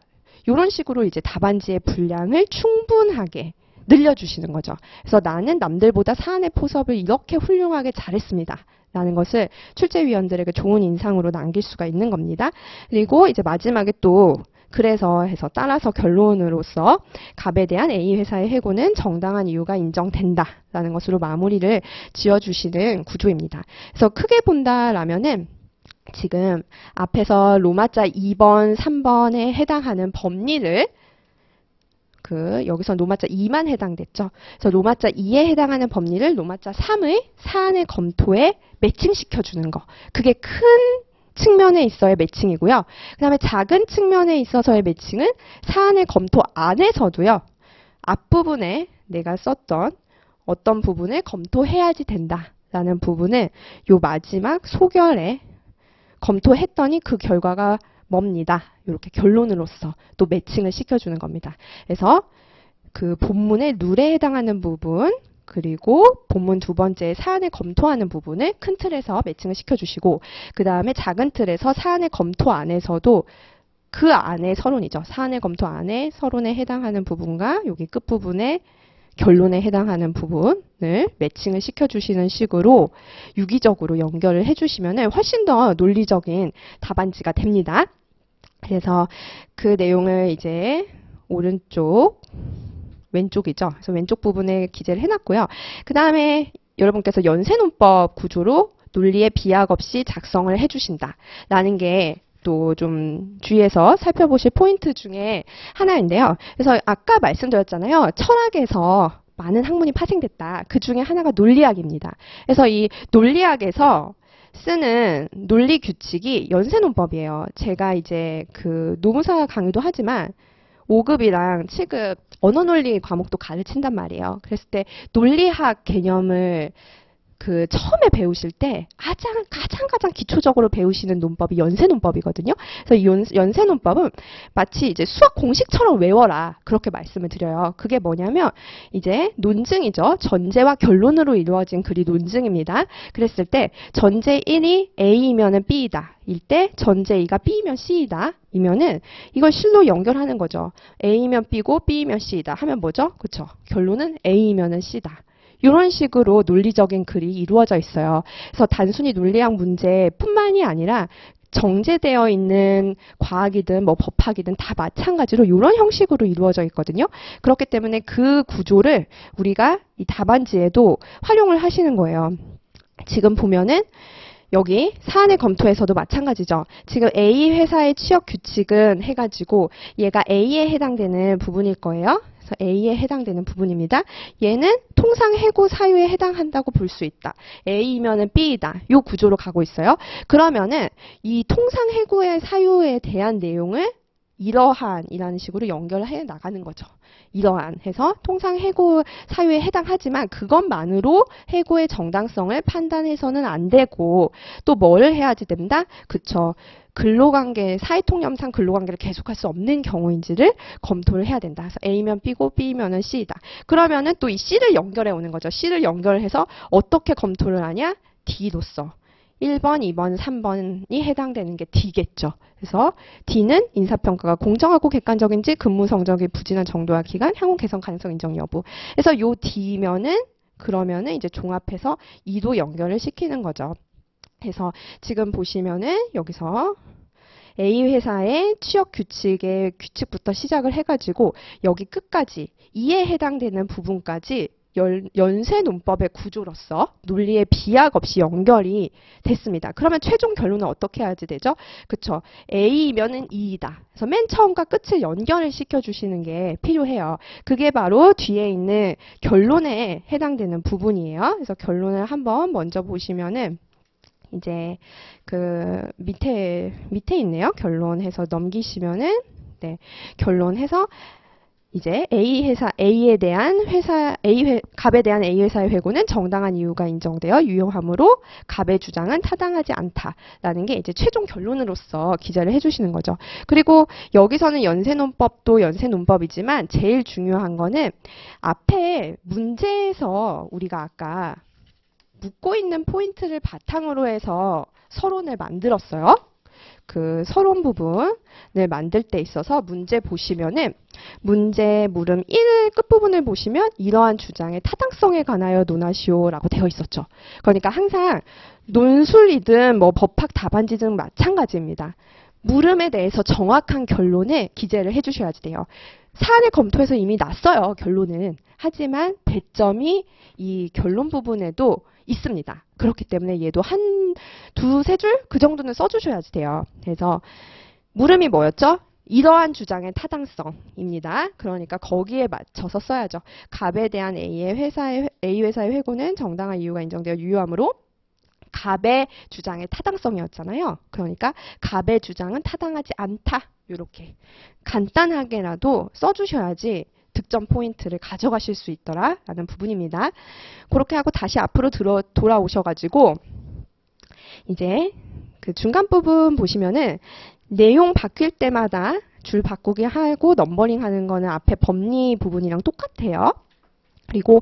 이런 식으로 이제 답안지의 분량을 충분하게 늘려주시는 거죠. 그래서 나는 남들보다 사안의 포섭을 이렇게 훌륭하게 잘했습니다. 라는 것을 출제위원들에게 좋은 인상으로 남길 수가 있는 겁니다. 그리고 이제 마지막에 또 그래서 해서 따라서 결론으로서 갑에 대한 A회사의 해고는 정당한 이유가 인정된다라는 것으로 마무리를 지어주시는 구조입니다. 그래서 크게 본다라면은 지금 앞에서 로마자 2번, 3번에 해당하는 법리를 여기서 로마자 2만 해당됐죠. 그래서 로마자 2에 해당하는 법리를 로마자 3의 사안의 검토에 매칭시켜주는 거. 그게 큰 측면에 있어의 매칭이고요. 그 다음에 작은 측면에 있어서의 매칭은 사안의 검토 안에서도요. 앞부분에 내가 썼던 어떤 부분을 검토해야지 된다라는 부분을 요 마지막 소결에 검토했더니 그 결과가 뭡니다. 이렇게 결론으로서 또 매칭을 시켜주는 겁니다. 그래서 그 본문의 룰에 해당하는 부분 그리고 본문 두 번째 사안을 검토하는 부분을 큰 틀에서 매칭을 시켜주시고 그 다음에 작은 틀에서 사안의 검토 안에서도 그 안에 서론이죠. 사안의 검토 안에 서론에 해당하는 부분과 여기 끝부분에 결론에 해당하는 부분을 매칭을 시켜주시는 식으로 유기적으로 연결을 해주시면 훨씬 더 논리적인 답안지가 됩니다. 그래서 그 내용을 이제 오른쪽 왼쪽이죠. 그래서 왼쪽 부분에 기재를 해놨고요. 그 다음에 여러분께서 연쇄논법 구조로 논리에 비약 없이 작성을 해주신다라는 게 또 좀 주의해서 살펴보실 포인트 중에 하나인데요. 그래서 아까 말씀드렸잖아요. 철학에서 많은 학문이 파생됐다. 그 중에 하나가 논리학입니다. 그래서 이 논리학에서 쓰는 논리 규칙이 연쇄논법이에요. 제가 이제 그 노무사 강의도 하지만 5급이랑 7급 언어논리 과목도 가르친단 말이에요. 그랬을 때 논리학 개념을 처음에 배우실 때 가장 기초적으로 배우시는 논법이 연쇄논법이거든요. 그래서 이 연쇄논법은 마치 이제 수학 공식처럼 외워라. 그렇게 말씀을 드려요. 그게 뭐냐면 이제 논증이죠. 전제와 결론으로 이루어진 글이 논증입니다. 그랬을 때 전제 1이 A이면은 B이다. 일 때 전제 2가 B이면 C이다. 이면은 이걸 실로 연결하는 거죠. A이면 B고 B이면 C이다. 하면 뭐죠? 그쵸? 결론은 A이면은 C다. 이런 식으로 논리적인 글이 이루어져 있어요. 그래서 단순히 논리학 문제뿐만이 아니라 정제되어 있는 과학이든 뭐 법학이든 다 마찬가지로 이런 형식으로 이루어져 있거든요. 그렇기 때문에 그 구조를 우리가 이 답안지에도 활용을 하시는 거예요. 지금 보면은 여기 사안의 검토에서도 마찬가지죠. 지금 A 회사의 취업 규칙은 해가지고 얘가 A에 해당되는 부분일 거예요. 그래서 A에 해당되는 부분입니다. 얘는 통상 해고 사유에 해당한다고 볼 수 있다. A이면은 B이다. 이 구조로 가고 있어요. 그러면은 이 통상 해고의 사유에 대한 내용을 이러한이라는 식으로 연결해 나가는 거죠. 이러한 해서 통상 해고 사유에 해당하지만 그것만으로 해고의 정당성을 판단해서는 안 되고 또 뭘 해야지 된다? 그쵸. 근로관계, 사회통념상 근로관계를 계속할 수 없는 경우인지를 검토를 해야 된다. 그래서 A면 B고 B면은 C이다. 그러면은 또 이 C를 연결해 오는 거죠. C를 연결해서 어떻게 검토를 하냐? D로서. 1번, 2번, 3번이 해당되는 게 D겠죠. 그래서 D는 인사평가가 공정하고 객관적인지 근무 성적의 부진한 정도와 기간, 향후 개선 가능성 인정 여부. 그래서 요 D면은 그러면은 이제 종합해서 E도 연결을 시키는 거죠. 그래서 지금 보시면은 여기서 A 회사의 취업 규칙의 규칙부터 시작을 해가지고 여기 끝까지 E에 해당되는 부분까지 연쇄 논법의 구조로서 논리에 비약 없이 연결이 됐습니다. 그러면 최종 결론은 어떻게 해야지 되죠? 그쵸? A면은 E이다. 그래서 맨 처음과 끝을 연결을 시켜주시는 게 필요해요. 그게 바로 뒤에 있는 결론에 해당되는 부분이에요. 그래서 결론을 한번 먼저 보시면은 이제 그 밑에 있네요. 결론해서 넘기시면은 네, 결론해서 이제 갑에 대한 A 회사의 회고는 정당한 이유가 인정되어 유효하므로 갑의 주장은 타당하지 않다라는 게 이제 최종 결론으로서 기재를 해주시는 거죠. 그리고 여기서는 연쇄논법도 연쇄논법이지만 제일 중요한 거는 앞에 문제에서 우리가 아까 묻고 있는 포인트를 바탕으로 해서 서론을 만들었어요. 그 서론 부분을 만들 때 있어서 문제 보시면은 문제 물음 1 끝부분을 보시면 이러한 주장의 타당성에 관하여 논하시오라고 되어 있었죠. 그러니까 항상 논술이든 뭐 법학 답안지든 마찬가지입니다. 물음에 대해서 정확한 결론을 기재를 해주셔야지 돼요. 사안을 검토해서 이미 났어요. 결론은. 하지만 배점이 이 결론 부분에도 있습니다. 그렇기 때문에 얘도 한 두세 줄 그 정도는 써주셔야지 돼요. 그래서 물음이 뭐였죠? 이러한 주장의 타당성입니다. 그러니까 거기에 맞춰서 써야죠. 갑에 대한 A 회사의 회고는 정당한 이유가 인정되어 유효하므로 갑의 주장의 타당성이었잖아요. 그러니까 갑의 주장은 타당하지 않다. 이렇게 간단하게라도 써주셔야지 득점 포인트를 가져가실 수 있더라라는 부분입니다. 그렇게 하고 다시 앞으로 돌아오셔가지고 이제 그 중간 부분 보시면은 내용 바뀔 때마다 줄 바꾸기 하고 넘버링 하는 거는 앞에 법리 부분이랑 똑같아요. 그리고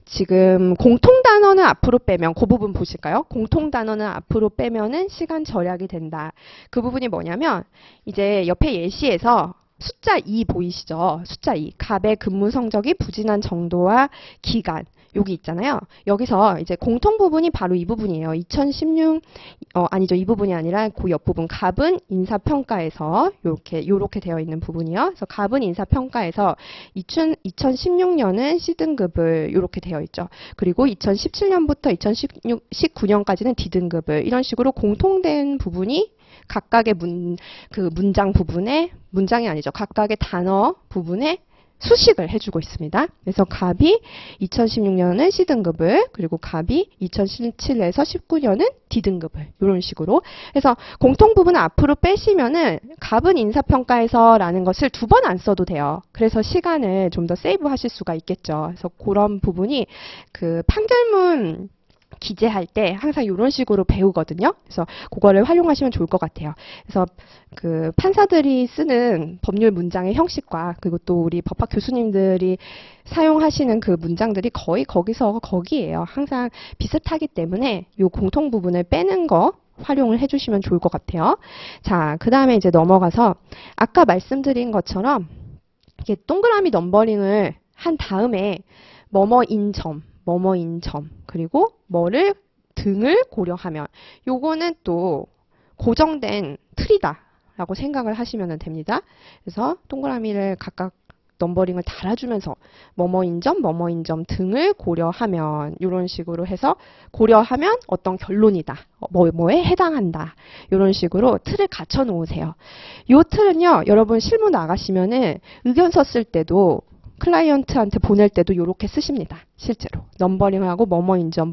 지금 공통단어는 앞으로 빼면 그 부분 보실까요? 공통단어는 앞으로 빼면은 시간 절약이 된다. 그 부분이 뭐냐면 이제 옆에 예시에서 숫자 2 보이시죠? 숫자 2. 갑의 근무 성적이 부진한 정도와 기간. 여기 있잖아요. 여기서 이제 공통 부분이 바로 이 부분이에요. 2016, 아니죠. 이 부분이 아니라 그 옆부분. 갑은 인사평가에서 요렇게 되어 있는 부분이요. 그래서 갑은 인사평가에서 2016년은 C등급을 요렇게 되어 있죠. 그리고 2017년부터 2019년까지는 D등급을 이런 식으로 공통된 부분이 각각의 문장 부분에, 문장이 아니죠. 각각의 단어 부분에 수식을 해주고 있습니다. 그래서 갑이 2016년은 C등급을, 그리고 갑이 2017에서 19년은 D등급을, 이런 식으로. 그래서 공통 부분을 앞으로 빼시면은 갑은 인사평가에서 라는 것을 두 번 안 써도 돼요. 그래서 시간을 좀 더 세이브 하실 수가 있겠죠. 그래서 그런 부분이 그 판결문 기재할 때 항상 이런 식으로 배우거든요. 그래서 그거를 활용하시면 좋을 것 같아요. 그래서 그 판사들이 쓰는 법률 문장의 형식과 그리고 또 우리 법학 교수님들이 사용하시는 그 문장들이 거의 거기에요. 항상 비슷하기 때문에 이 공통 부분을 빼는 거 활용을 해주시면 좋을 것 같아요. 자, 그 다음에 이제 넘어가서 아까 말씀드린 것처럼 이게 동그라미 넘버링을 한 다음에 뭐뭐인 점, 그리고 뭐를 등을 고려하면 요거는 또 고정된 틀이다 라고 생각을 하시면 됩니다. 그래서 동그라미를 각각 넘버링을 달아주면서 뭐뭐인 점 등을 고려하면 이런 식으로 해서 고려하면 어떤 결론이다. 뭐에 해당한다. 이런 식으로 틀을 갖춰 놓으세요. 이 틀은요. 여러분 실무 나가시면은 의견 썼을 때도 클라이언트한테 보낼 때도 이렇게 쓰십니다. 실제로. 넘버링하고 뭐뭐인 점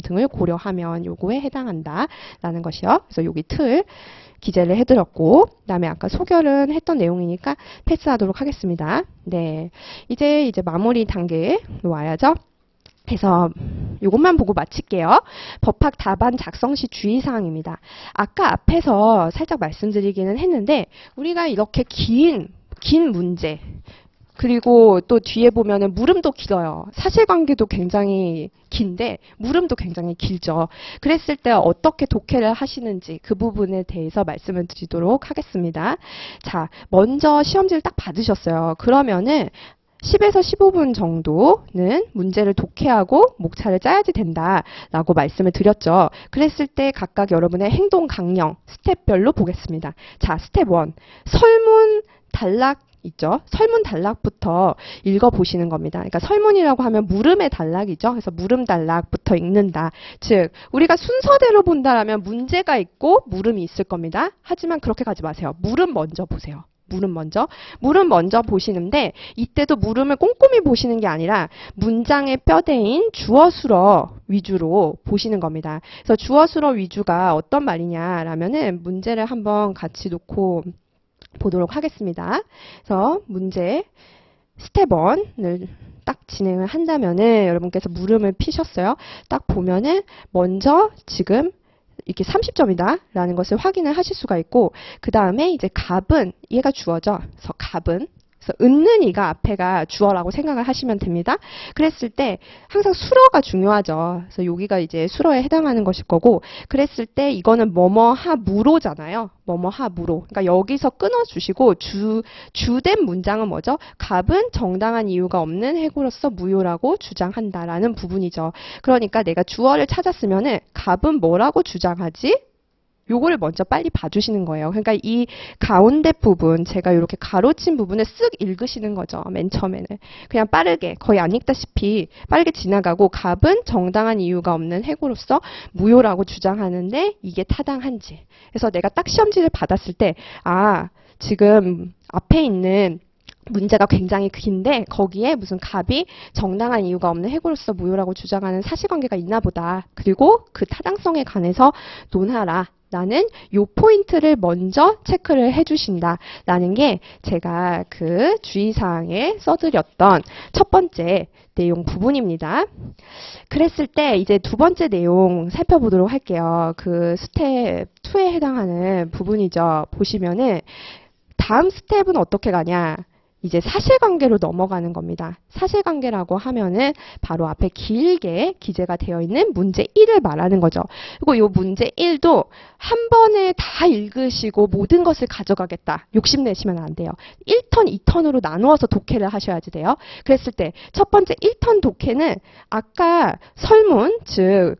등을 고려하면 요거에 해당한다라는 것이요. 그래서 여기 틀 기재를 해드렸고, 그 다음에 아까 소결은 했던 내용이니까 패스하도록 하겠습니다. 네, 이제 마무리 단계에 와야죠. 그래서 이것만 보고 마칠게요. 법학 답안 작성 시 주의사항입니다. 아까 앞에서 살짝 말씀드리기는 했는데 우리가 이렇게 긴 문제 그리고 또 뒤에 보면은 물음도 길어요. 사실관계도 굉장히 긴데 물음도 굉장히 길죠. 그랬을 때 어떻게 독해를 하시는지 그 부분에 대해서 말씀을 드리도록 하겠습니다. 자, 먼저 시험지를 딱 받으셨어요. 그러면은 10에서 15분 정도는 문제를 독해하고 목차를 짜야지 된다라고 말씀을 드렸죠. 그랬을 때 각각 여러분의 행동 강령 스텝별로 보겠습니다. 자, 스텝 1. 설문 단락 있죠. 설문 단락부터 읽어보시는 겁니다. 그러니까 설문이라고 하면 물음의 단락이죠. 그래서 물음 단락부터 읽는다. 즉 우리가 순서대로 본다라면 문제가 있고 물음이 있을 겁니다. 하지만 그렇게 가지 마세요. 물음 먼저 보세요. 물음 먼저. 물음 먼저 보시는데 이때도 물음을 꼼꼼히 보시는 게 아니라 문장의 뼈대인 주어 수어 위주로 보시는 겁니다. 그래서 주어 수어 위주가 어떤 말이냐라면은 문제를 한번 같이 놓고 보도록 하겠습니다. 그래서 문제 스텝 1을 딱 진행을 한다면은 여러분께서 물음을 피셨어요. 딱 보면은 먼저 지금 이게 30점이다 라는 것을 확인을 하실 수가 있고 그 다음에 이제 갑은 얘가 주어죠. 그래서 갑은 그래서 은는 이가 앞에가 주어라고 생각을 하시면 됩니다. 그랬을 때 항상 수어가 중요하죠. 그래서 여기가 이제 수어에 해당하는 것일 거고 그랬을 때 이거는 뭐뭐하무로잖아요. 뭐뭐하무로. 그러니까 여기서 끊어주시고 주된 문장은 뭐죠? 갑은 정당한 이유가 없는 해고로서 무효라고 주장한다라는 부분이죠. 그러니까 내가 주어를 찾았으면은 갑은 뭐라고 주장하지? 요거를 먼저 빨리 봐주시는 거예요. 그러니까 이 가운데 부분, 제가 이렇게 가로친 부분을 쓱 읽으시는 거죠. 맨 처음에는. 그냥 빠르게, 거의 안 읽다시피 빠르게 지나가고 갑은 정당한 이유가 없는 해고로서 무효라고 주장하는데 이게 타당한지. 그래서 내가 딱 시험지를 받았을 때, 아, 지금 앞에 있는 문제가 굉장히 긴데 거기에 무슨 갑이 정당한 이유가 없는 해고로서 무효라고 주장하는 사실관계가 있나 보다. 그리고 그 타당성에 관해서 논하라. 라는 요 포인트를 먼저 체크를 해주신다. 라는 게 제가 그 주의사항에 써드렸던 첫 번째 내용 부분입니다. 그랬을 때 이제 두 번째 내용 살펴보도록 할게요. 그 스텝 2에 해당하는 부분이죠. 보시면은 다음 스텝은 어떻게 가냐. 이제 사실관계로 넘어가는 겁니다. 사실관계라고 하면은 바로 앞에 길게 기재가 되어 있는 문제 1을 말하는 거죠. 그리고 이 문제 1도 한 번에 다 읽으시고 모든 것을 가져가겠다. 욕심내시면 안 돼요. 1턴, 2턴으로 나누어서 독해를 하셔야지 돼요. 그랬을 때 첫 번째 1턴 독해는 아까 설문, 즉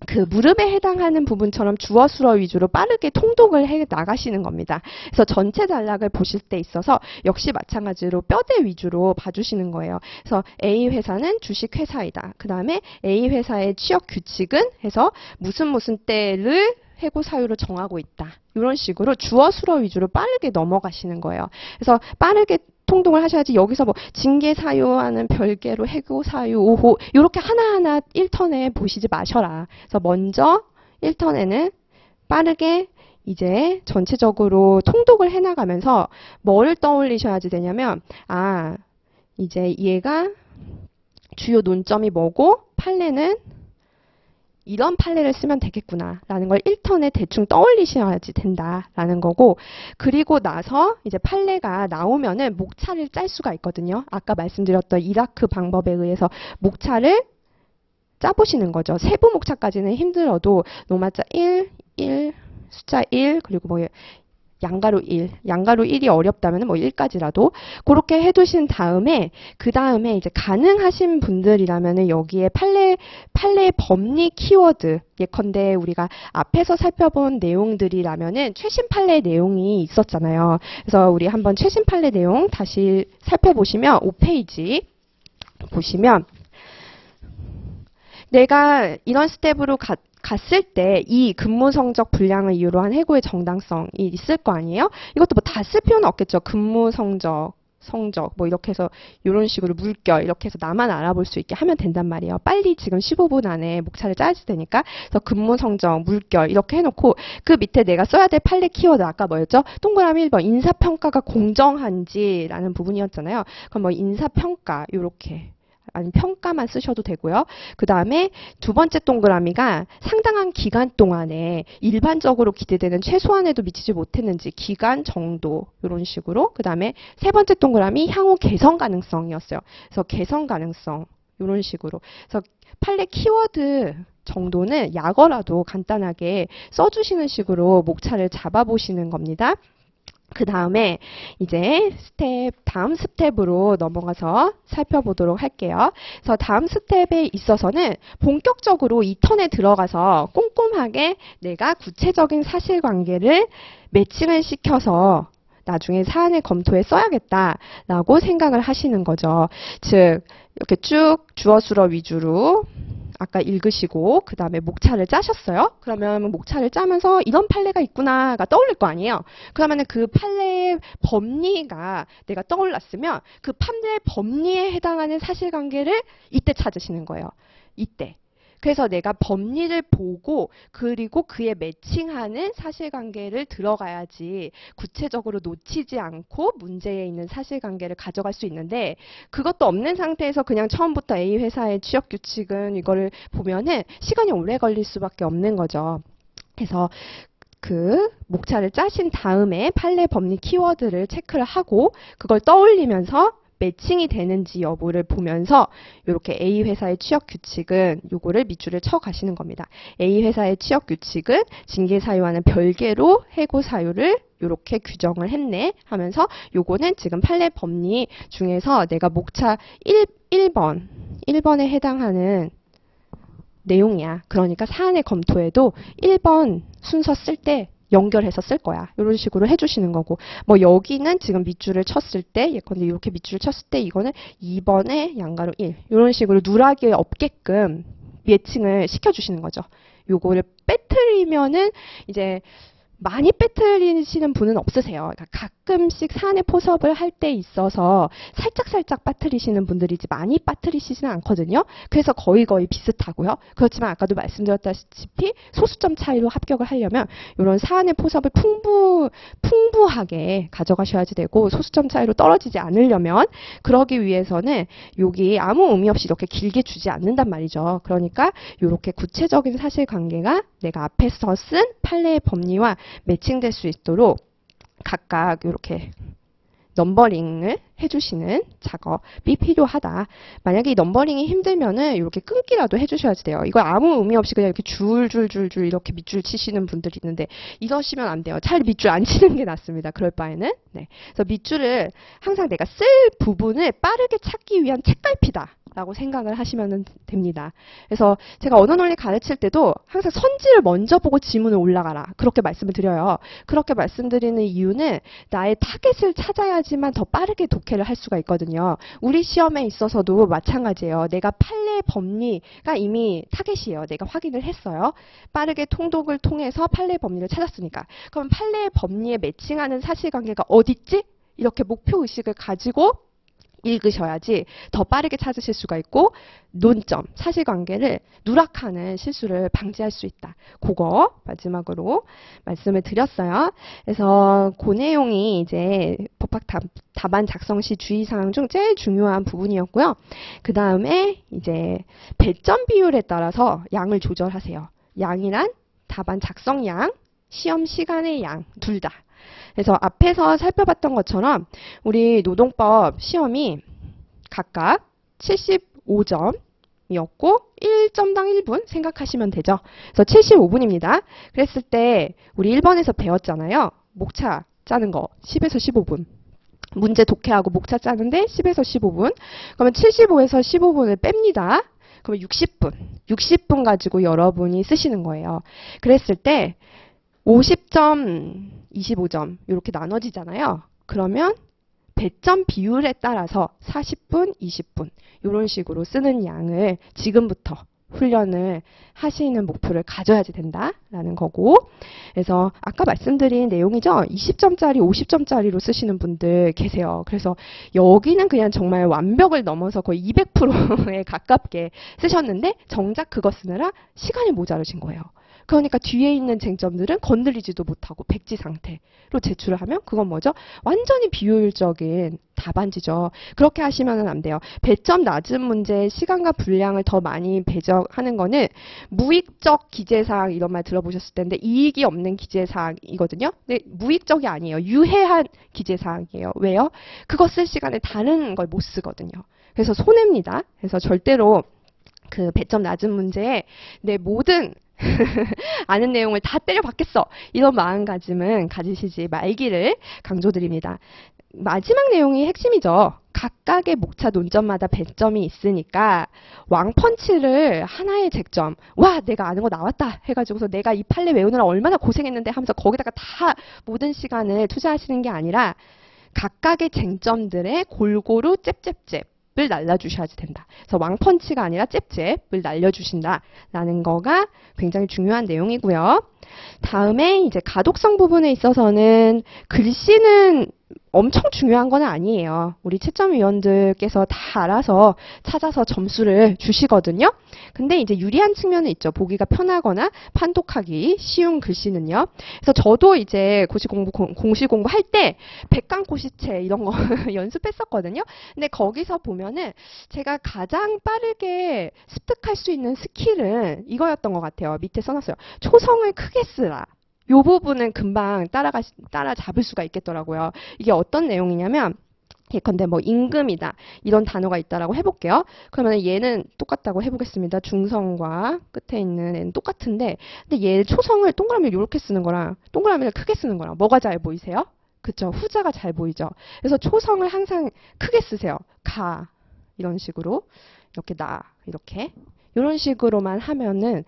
그 물음에 해당하는 부분처럼 주어 수어 위주로 빠르게 통독을 해 나가시는 겁니다. 그래서 전체 단락을 보실 때 있어서 역시 마찬가지로 뼈대 위주로 봐주시는 거예요. 그래서 A 회사는 주식 회사이다. 그 다음에 A 회사의 취업 규칙은 해서 무슨 때를 해고 사유로 정하고 있다. 이런 식으로 주어 수어 위주로 빠르게 넘어가시는 거예요. 그래서 빠르게 통독을 하셔야지 여기서 뭐 징계 사유와는 별개로 해고 사유 5호 이렇게 하나하나 1턴에 보시지 마셔라. 그래서 먼저 1턴에는 빠르게 이제 전체적으로 통독을 해나가면서 뭐를 떠올리셔야지 되냐면 아 이제 얘가 주요 논점이 뭐고 판례는 이런 판례를 쓰면 되겠구나 라는 걸 1턴에 대충 떠올리셔야지 된다라는 거고 그리고 나서 이제 판례가 나오면은 목차를 짤 수가 있거든요. 아까 말씀드렸던 이라크 방법에 의해서 목차를 짜보시는 거죠. 세부 목차까지는 힘들어도 노마자 1, 숫자 1 그리고 뭐 양가로 1이 어렵다면 뭐 1까지라도 그렇게 해두신 다음에 그 다음에 이제 가능하신 분들이라면 여기에 판례 법리 키워드 예컨대 우리가 앞에서 살펴본 내용들이라면은 최신 판례 내용이 있었잖아요. 그래서 우리 한번 최신 판례 내용 다시 살펴보시면 5페이지 보시면 내가 이런 스텝으로 갔을 때 이 근무 성적 불량을 이유로 한 해고의 정당성이 있을 거 아니에요? 이것도 뭐 다 쓸 필요는 없겠죠. 근무 성적 뭐 이렇게 해서 이런 식으로 물결 이렇게 해서 나만 알아볼 수 있게 하면 된단 말이에요. 빨리 지금 15분 안에 목차를 짜야 되니까 그래서 근무 성적, 물결 이렇게 해놓고 그 밑에 내가 써야 될 판례 키워드 아까 뭐였죠? 동그라미 1번 인사평가가 공정한지라는 부분이었잖아요. 그럼 뭐 인사평가 이렇게 아니 평가만 쓰셔도 되고요. 그 다음에 두 번째 동그라미가 상당한 기간 동안에 일반적으로 기대되는 최소한에도 미치지 못했는지 기간 정도 이런 식으로 그 다음에 세 번째 동그라미 향후 개선 가능성이었어요. 그래서 개선 가능성 이런 식으로 그래서 판례 키워드 정도는 약어라도 간단하게 써주시는 식으로 목차를 잡아보시는 겁니다. 그 다음에 이제 다음 스텝으로 넘어가서 살펴보도록 할게요. 그래서 다음 스텝에 있어서는 본격적으로 이 턴에 들어가서 꼼꼼하게 내가 구체적인 사실관계를 매칭을 시켜서 나중에 사안의 검토에 써야겠다라고 생각을 하시는 거죠. 즉 이렇게 쭉 주어 수어 위주로 아까 읽으시고 그 다음에 목차를 짜셨어요. 그러면 목차를 짜면서 이런 판례가 있구나가 떠올릴 거 아니에요. 그러면 그 판례의 법리가 내가 떠올랐으면 그 판례의 법리에 해당하는 사실관계를 이때 찾으시는 거예요. 이때. 그래서 내가 법리를 보고 그리고 그에 매칭하는 사실관계를 들어가야지 구체적으로 놓치지 않고 문제에 있는 사실관계를 가져갈 수 있는데 그것도 없는 상태에서 그냥 처음부터 A 회사의 취업규칙은 이거를 보면은 시간이 오래 걸릴 수밖에 없는 거죠. 그래서 그 목차를 짜신 다음에 판례 법리 키워드를 체크를 하고 그걸 떠올리면서 매칭이 되는지 여부를 보면서 이렇게 A 회사의 취업 규칙은 요거를 밑줄을 쳐 가시는 겁니다. A 회사의 취업 규칙은 징계 사유와는 별개로 해고 사유를 이렇게 규정을 했네 하면서 요거는 지금 판례 법리 중에서 내가 목차 1번에 해당하는 내용이야. 그러니까 사안의 검토에도 1번 순서 쓸 때 연결해서 쓸 거야. 이런 식으로 해주시는 거고 뭐 여기는 지금 밑줄을 쳤을 때 예컨대 이렇게 밑줄을 쳤을 때 이거는 2번에 양가로 1 이런 식으로 누락이 없게끔 매칭을 시켜주시는 거죠. 요거를 빼뜨리면은 이제 많이 빼뜨리시는 분은 없으세요. 그러니까 가끔씩 사안의 포섭을 할 때 있어서 살짝살짝 빠뜨리시는 분들이지 많이 빠뜨리시지는 않거든요. 그래서 거의 비슷하고요. 그렇지만 아까도 말씀드렸다시피 소수점 차이로 합격을 하려면 이런 사안의 포섭을 풍부하게 가져가셔야지 되고 소수점 차이로 떨어지지 않으려면 그러기 위해서는 여기 아무 의미 없이 이렇게 길게 주지 않는단 말이죠. 그러니까 이렇게 구체적인 사실관계가 내가 앞에서 쓴 판례의 법리와 매칭될 수 있도록 각각 이렇게 넘버링을 해주시는 작업이 필요하다. 만약에 이 넘버링이 힘들면은 이렇게 끊기라도 해주셔야지 돼요. 이거 아무 의미 없이 그냥 이렇게 줄줄줄줄 이렇게 밑줄 치시는 분들이 있는데 이러시면 안 돼요. 차라리 밑줄 안 치는 게 낫습니다. 그럴 바에는. 네. 그래서 밑줄을 항상 내가 쓸 부분을 빠르게 찾기 위한 책갈피다. 라고 생각을 하시면 됩니다. 그래서 제가 언어 논리 가르칠 때도 항상 선지를 먼저 보고 지문을 올라가라. 그렇게 말씀을 드려요. 그렇게 말씀드리는 이유는 나의 타겟을 찾아야지만 더 빠르게 독해를 할 수가 있거든요. 우리 시험에 있어서도 마찬가지예요. 내가 판례 법리가 이미 타겟이에요. 내가 확인을 했어요. 빠르게 통독을 통해서 판례 법리를 찾았으니까. 그럼 판례 법리에 매칭하는 사실관계가 어딨지? 이렇게 목표의식을 가지고 읽으셔야지 더 빠르게 찾으실 수가 있고 논점, 사실관계를 누락하는 실수를 방지할 수 있다. 그거 마지막으로 말씀을 드렸어요. 그래서 그 내용이 이제 법학 답안 작성 시 주의사항 중 제일 중요한 부분이었고요. 그 다음에 이제 배점 비율에 따라서 양을 조절하세요. 양이란 답안 작성 양, 시험 시간의 양, 둘 다. 그래서 앞에서 살펴봤던 것처럼 우리 노동법 시험이 각각 75점이었고 1점당 1분 생각하시면 되죠. 그래서 75분입니다. 그랬을 때 우리 1번에서 배웠잖아요. 목차 짜는 거 10에서 15분. 문제 독해하고 목차 짜는데 10에서 15분. 그러면 75에서 15분을 뺍니다. 그러면 60분. 60분 가지고 여러분이 쓰시는 거예요. 그랬을 때 50점, 25점 이렇게 나눠지잖아요. 그러면 배점 비율에 따라서 40분, 20분 이런 식으로 쓰는 양을 지금부터 훈련을 하시는 목표를 가져야지 된다라는 거고 그래서 아까 말씀드린 내용이죠. 20점짜리, 50점짜리로 쓰시는 분들 계세요. 그래서 여기는 그냥 정말 완벽을 넘어서 거의 200%에 가깝게 쓰셨는데 정작 그거 쓰느라 시간이 모자르신 거예요. 그러니까 뒤에 있는 쟁점들은 건드리지도 못하고 백지 상태로 제출을 하면 그건 뭐죠? 완전히 비효율적인 답안지죠. 그렇게 하시면 안 돼요. 배점 낮은 문제에 시간과 분량을 더 많이 배정하는 거는 무익적 기재사항 이런 말 들어보셨을 텐데 이익이 없는 기재사항이거든요. 근데 무익적이 아니에요. 유해한 기재사항이에요. 왜요? 그거 쓸 시간에 다른 걸 못 쓰거든요. 그래서 손해입니다. 그래서 절대로 그 배점 낮은 문제에 내 모든 아는 내용을 다 때려박겠어. 이런 마음가짐은 가지시지 말기를 강조드립니다. 마지막 내용이 핵심이죠. 각각의 목차 논점마다 배점이 있으니까 왕펀치를 하나의 쟁점 와 내가 아는 거 나왔다 해가지고서 내가 이 판례 외우느라 얼마나 고생했는데 하면서 거기다가 다 모든 시간을 투자하시는 게 아니라 각각의 쟁점들에 골고루 잽잽잽 잽잽을 날려주셔야지 된다. 그래서 왕펀치가 아니라 잽잽을 날려주신다라는 거가 굉장히 중요한 내용이고요. 다음에 이제 가독성 부분에 있어서는 글씨는 엄청 중요한 건 아니에요. 우리 채점위원들께서 다 알아서 찾아서 점수를 주시거든요. 근데 이제 유리한 측면은 있죠. 보기가 편하거나 판독하기 쉬운 글씨는요. 그래서 저도 이제 공시 공부할 때 백강고시체 이런 거 연습했었거든요. 근데 거기서 보면은 제가 가장 빠르게 습득할 수 있는 스킬은 이거였던 것 같아요. 밑에 써놨어요. 초성을 크게 쓰라. 이 부분은 금방 따라잡을 수가 있겠더라고요. 이게 어떤 내용이냐면, 예컨대 뭐 임금이다 이런 단어가 있다라고 해볼게요. 그러면 얘는 똑같다고 해보겠습니다. 중성과 끝에 있는 얘는 똑같은데, 근데 얘 초성을 동그라미를 이렇게 쓰는 거랑 동그라미를 크게 쓰는 거랑 뭐가 잘 보이세요? 그쵸? 후자가 잘 보이죠. 그래서 초성을 항상 크게 쓰세요. 가 이런 식으로, 이렇게 나 이렇게 이런 식으로만 하면은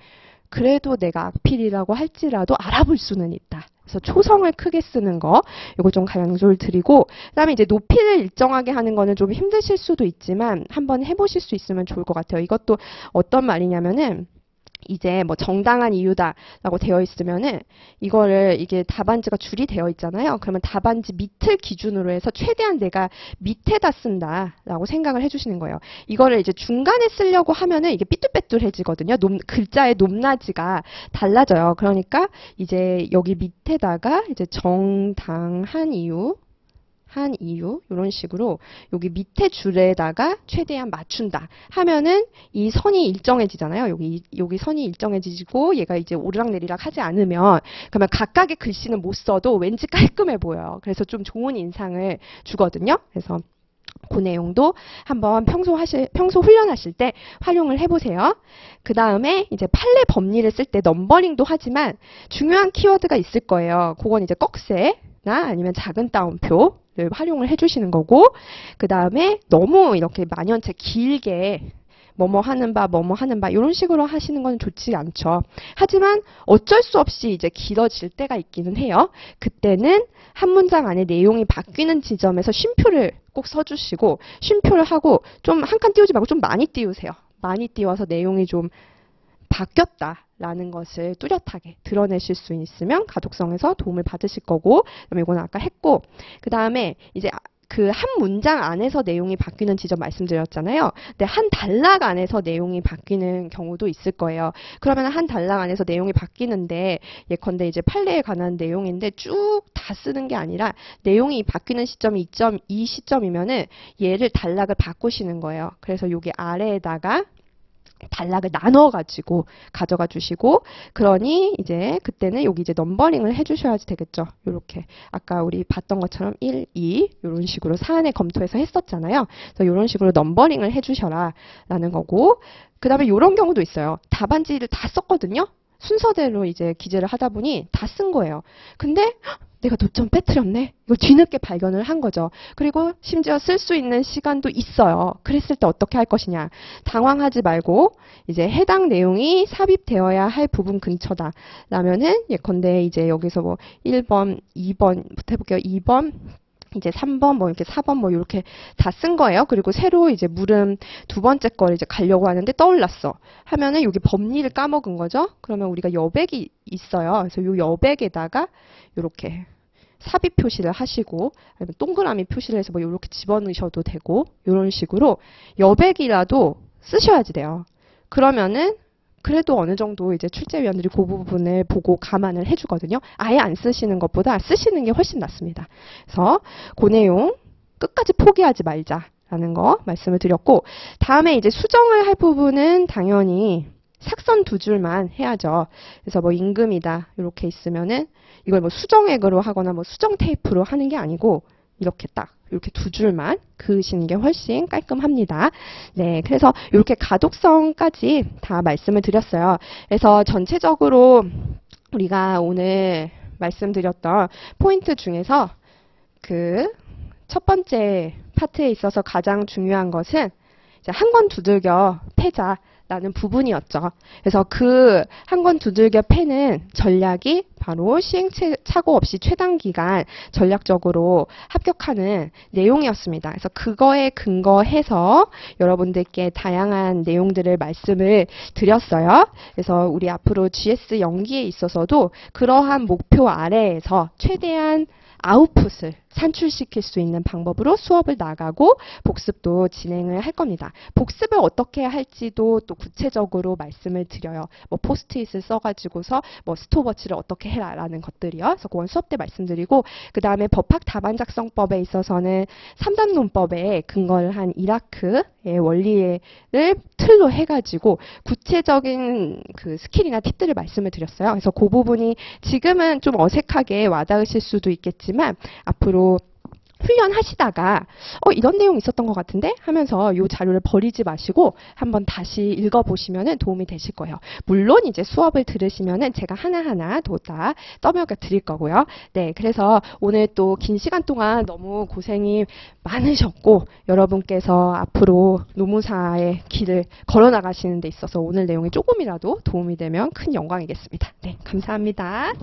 그래도 내가 악필이라고 할지라도 알아볼 수는 있다. 그래서 초성을 크게 쓰는 거, 이거 좀 강조를 드리고, 그 다음에 이제 높이를 일정하게 하는 거는 좀 힘드실 수도 있지만 한번 해보실 수 있으면 좋을 것 같아요. 이것도 어떤 말이냐면은 이제 뭐 정당한 이유다라고 되어 있으면은 이거를 이게 답안지가 줄이 되어 있잖아요. 그러면 답안지 밑을 기준으로 해서 최대한 내가 밑에다 쓴다라고 생각을 해주시는 거예요. 이거를 이제 중간에 쓰려고 하면은 이게 삐뚤빼뚤해지거든요. 글자의 높낮이가 달라져요. 그러니까 이제 여기 밑에다가 이제 정당한 이유 이런 식으로 여기 밑에 줄에다가 최대한 맞춘다 하면은 이 선이 일정해지잖아요. 여기 선이 일정해지고 얘가 이제 오르락내리락 하지 않으면, 그러면 각각의 글씨는 못 써도 왠지 깔끔해 보여요. 그래서 좀 좋은 인상을 주거든요. 그래서 그 내용도 한번 평소 훈련하실 때 활용을 해보세요. 그 다음에 이제 판례 법리를 쓸 때 넘버링도 하지만 중요한 키워드가 있을 거예요. 그건 이제 꺽쇠나 아니면 작은 따옴표 활용을 해주시는 거고, 그 다음에 너무 이렇게 만연체 길게 뭐뭐 하는 바 이런 식으로 하시는 건 좋지 않죠. 하지만 어쩔 수 없이 이제 길어질 때가 있기는 해요. 그때는 한 문장 안에 내용이 바뀌는 지점에서 쉼표를 꼭 써주시고, 쉼표를 하고 좀 한 칸 띄우지 말고 좀 많이 띄우세요. 많이 띄워서 내용이 좀 바뀌었다라는 것을 뚜렷하게 드러내실 수 있으면 가독성에서 도움을 받으실 거고, 그다음에 이거는 아까 했고, 그 다음에 이제 그 한 문장 안에서 내용이 바뀌는 지점 말씀드렸잖아요. 근데 한 단락 안에서 내용이 바뀌는 경우도 있을 거예요. 그러면 한 단락 안에서 내용이 바뀌는데, 예컨대 이제 판례에 관한 내용인데 쭉 다 쓰는 게 아니라 내용이 바뀌는 시점이 이 시점이면은 얘를 단락을 바꾸시는 거예요. 그래서 여기 아래에다가 단락을 나눠가지고 가져가 주시고, 그러니 이제 그때는 여기 이제 넘버링을 해주셔야지 되겠죠. 이렇게 아까 우리 봤던 것처럼 1, 2 이런 식으로 사안에 검토해서 했었잖아요. 그래서 이런 식으로 넘버링을 해주셔라 라는 거고, 그 다음에 이런 경우도 있어요. 답안지를 다 썼거든요. 순서대로 이제 기재를 하다 보니 다 쓴 거예요. 근데 내가 도점 빼뜨렸네. 이걸 뒤늦게 발견을 한 거죠. 그리고 심지어 쓸 수 있는 시간도 있어요. 그랬을 때 어떻게 할 것이냐. 당황하지 말고 이제 해당 내용이 삽입되어야 할 부분 근처다 라면은, 예컨대 이제 여기서 뭐 1번, 2번부터 해볼게요. 2번, 이제 3번, 뭐 이렇게 4번 뭐 이렇게 다 쓴 거예요. 그리고 새로 이제 물음 두 번째 거를 이제 가려고 하는데 떠올랐어. 하면은 여기 법리를 까먹은 거죠. 그러면 우리가 여백이 있어요. 그래서 이 여백에다가 이렇게 삽입 표시를 하시고, 아니면 동그라미 표시를 해서 뭐 이렇게 집어넣으셔도 되고, 이런 식으로 여백이라도 쓰셔야지 돼요. 그러면은 그래도 어느 정도 이제 출제위원들이 그 부분을 보고 감안을 해주거든요. 아예 안 쓰시는 것보다 쓰시는 게 훨씬 낫습니다. 그래서 그 내용 끝까지 포기하지 말자라는 거 말씀을 드렸고, 다음에 이제 수정을 할 부분은 당연히 삭선 두 줄만 해야죠. 그래서 뭐 임금이다 이렇게 있으면은 이걸 뭐 수정액으로 하거나 뭐 수정 테이프로 하는 게 아니고 이렇게 딱 이렇게 두 줄만 그으시는 게 훨씬 깔끔합니다. 네, 그래서 이렇게 가독성까지 다 말씀을 드렸어요. 그래서 전체적으로 우리가 오늘 말씀드렸던 포인트 중에서 그 첫 번째 파트에 있어서 가장 중요한 것은 한 권 두들겨 패자라는 부분이었죠. 그래서 그 한 권 두들겨 패는 전략이 바로 시행착오 없이 최단 기간 전략적으로 합격하는 내용이었습니다. 그래서 그거에 근거해서 여러분들께 다양한 내용들을 말씀을 드렸어요. 그래서 우리 앞으로 GS 연기에 있어서도 그러한 목표 아래에서 최대한 아웃풋을 산출시킬 수 있는 방법으로 수업을 나가고 복습도 진행을 할 겁니다. 복습을 어떻게 할지도 또 구체적으로 말씀을 드려요. 뭐 포스트잇을 써가지고서 뭐 스톱워치를 어떻게 해라라는 것들이요. 그래서 그건 수업 때 말씀드리고 그 다음에 법학 답안 작성법에 있어서는 3단 논법에 근거를 한 이라크의 원리를 틀로 해가지고 구체적인 그 스킬이나 팁들을 말씀을 드렸어요. 그래서 그 부분이 지금은 좀 어색하게 와닿으실 수도 있겠지만 앞으로 훈련하시다가 이런 내용 있었던 것 같은데 하면서 이 자료를 버리지 마시고 한번 다시 읽어보시면 도움이 되실 거예요. 물론 이제 수업을 들으시면 제가 하나하나 다 떠먹여 드릴 거고요. 네, 그래서 오늘 또 긴 시간 동안 너무 고생이 많으셨고 여러분께서 앞으로 노무사의 길을 걸어나가시는 데 있어서 오늘 내용이 조금이라도 도움이 되면 큰 영광이겠습니다. 네, 감사합니다.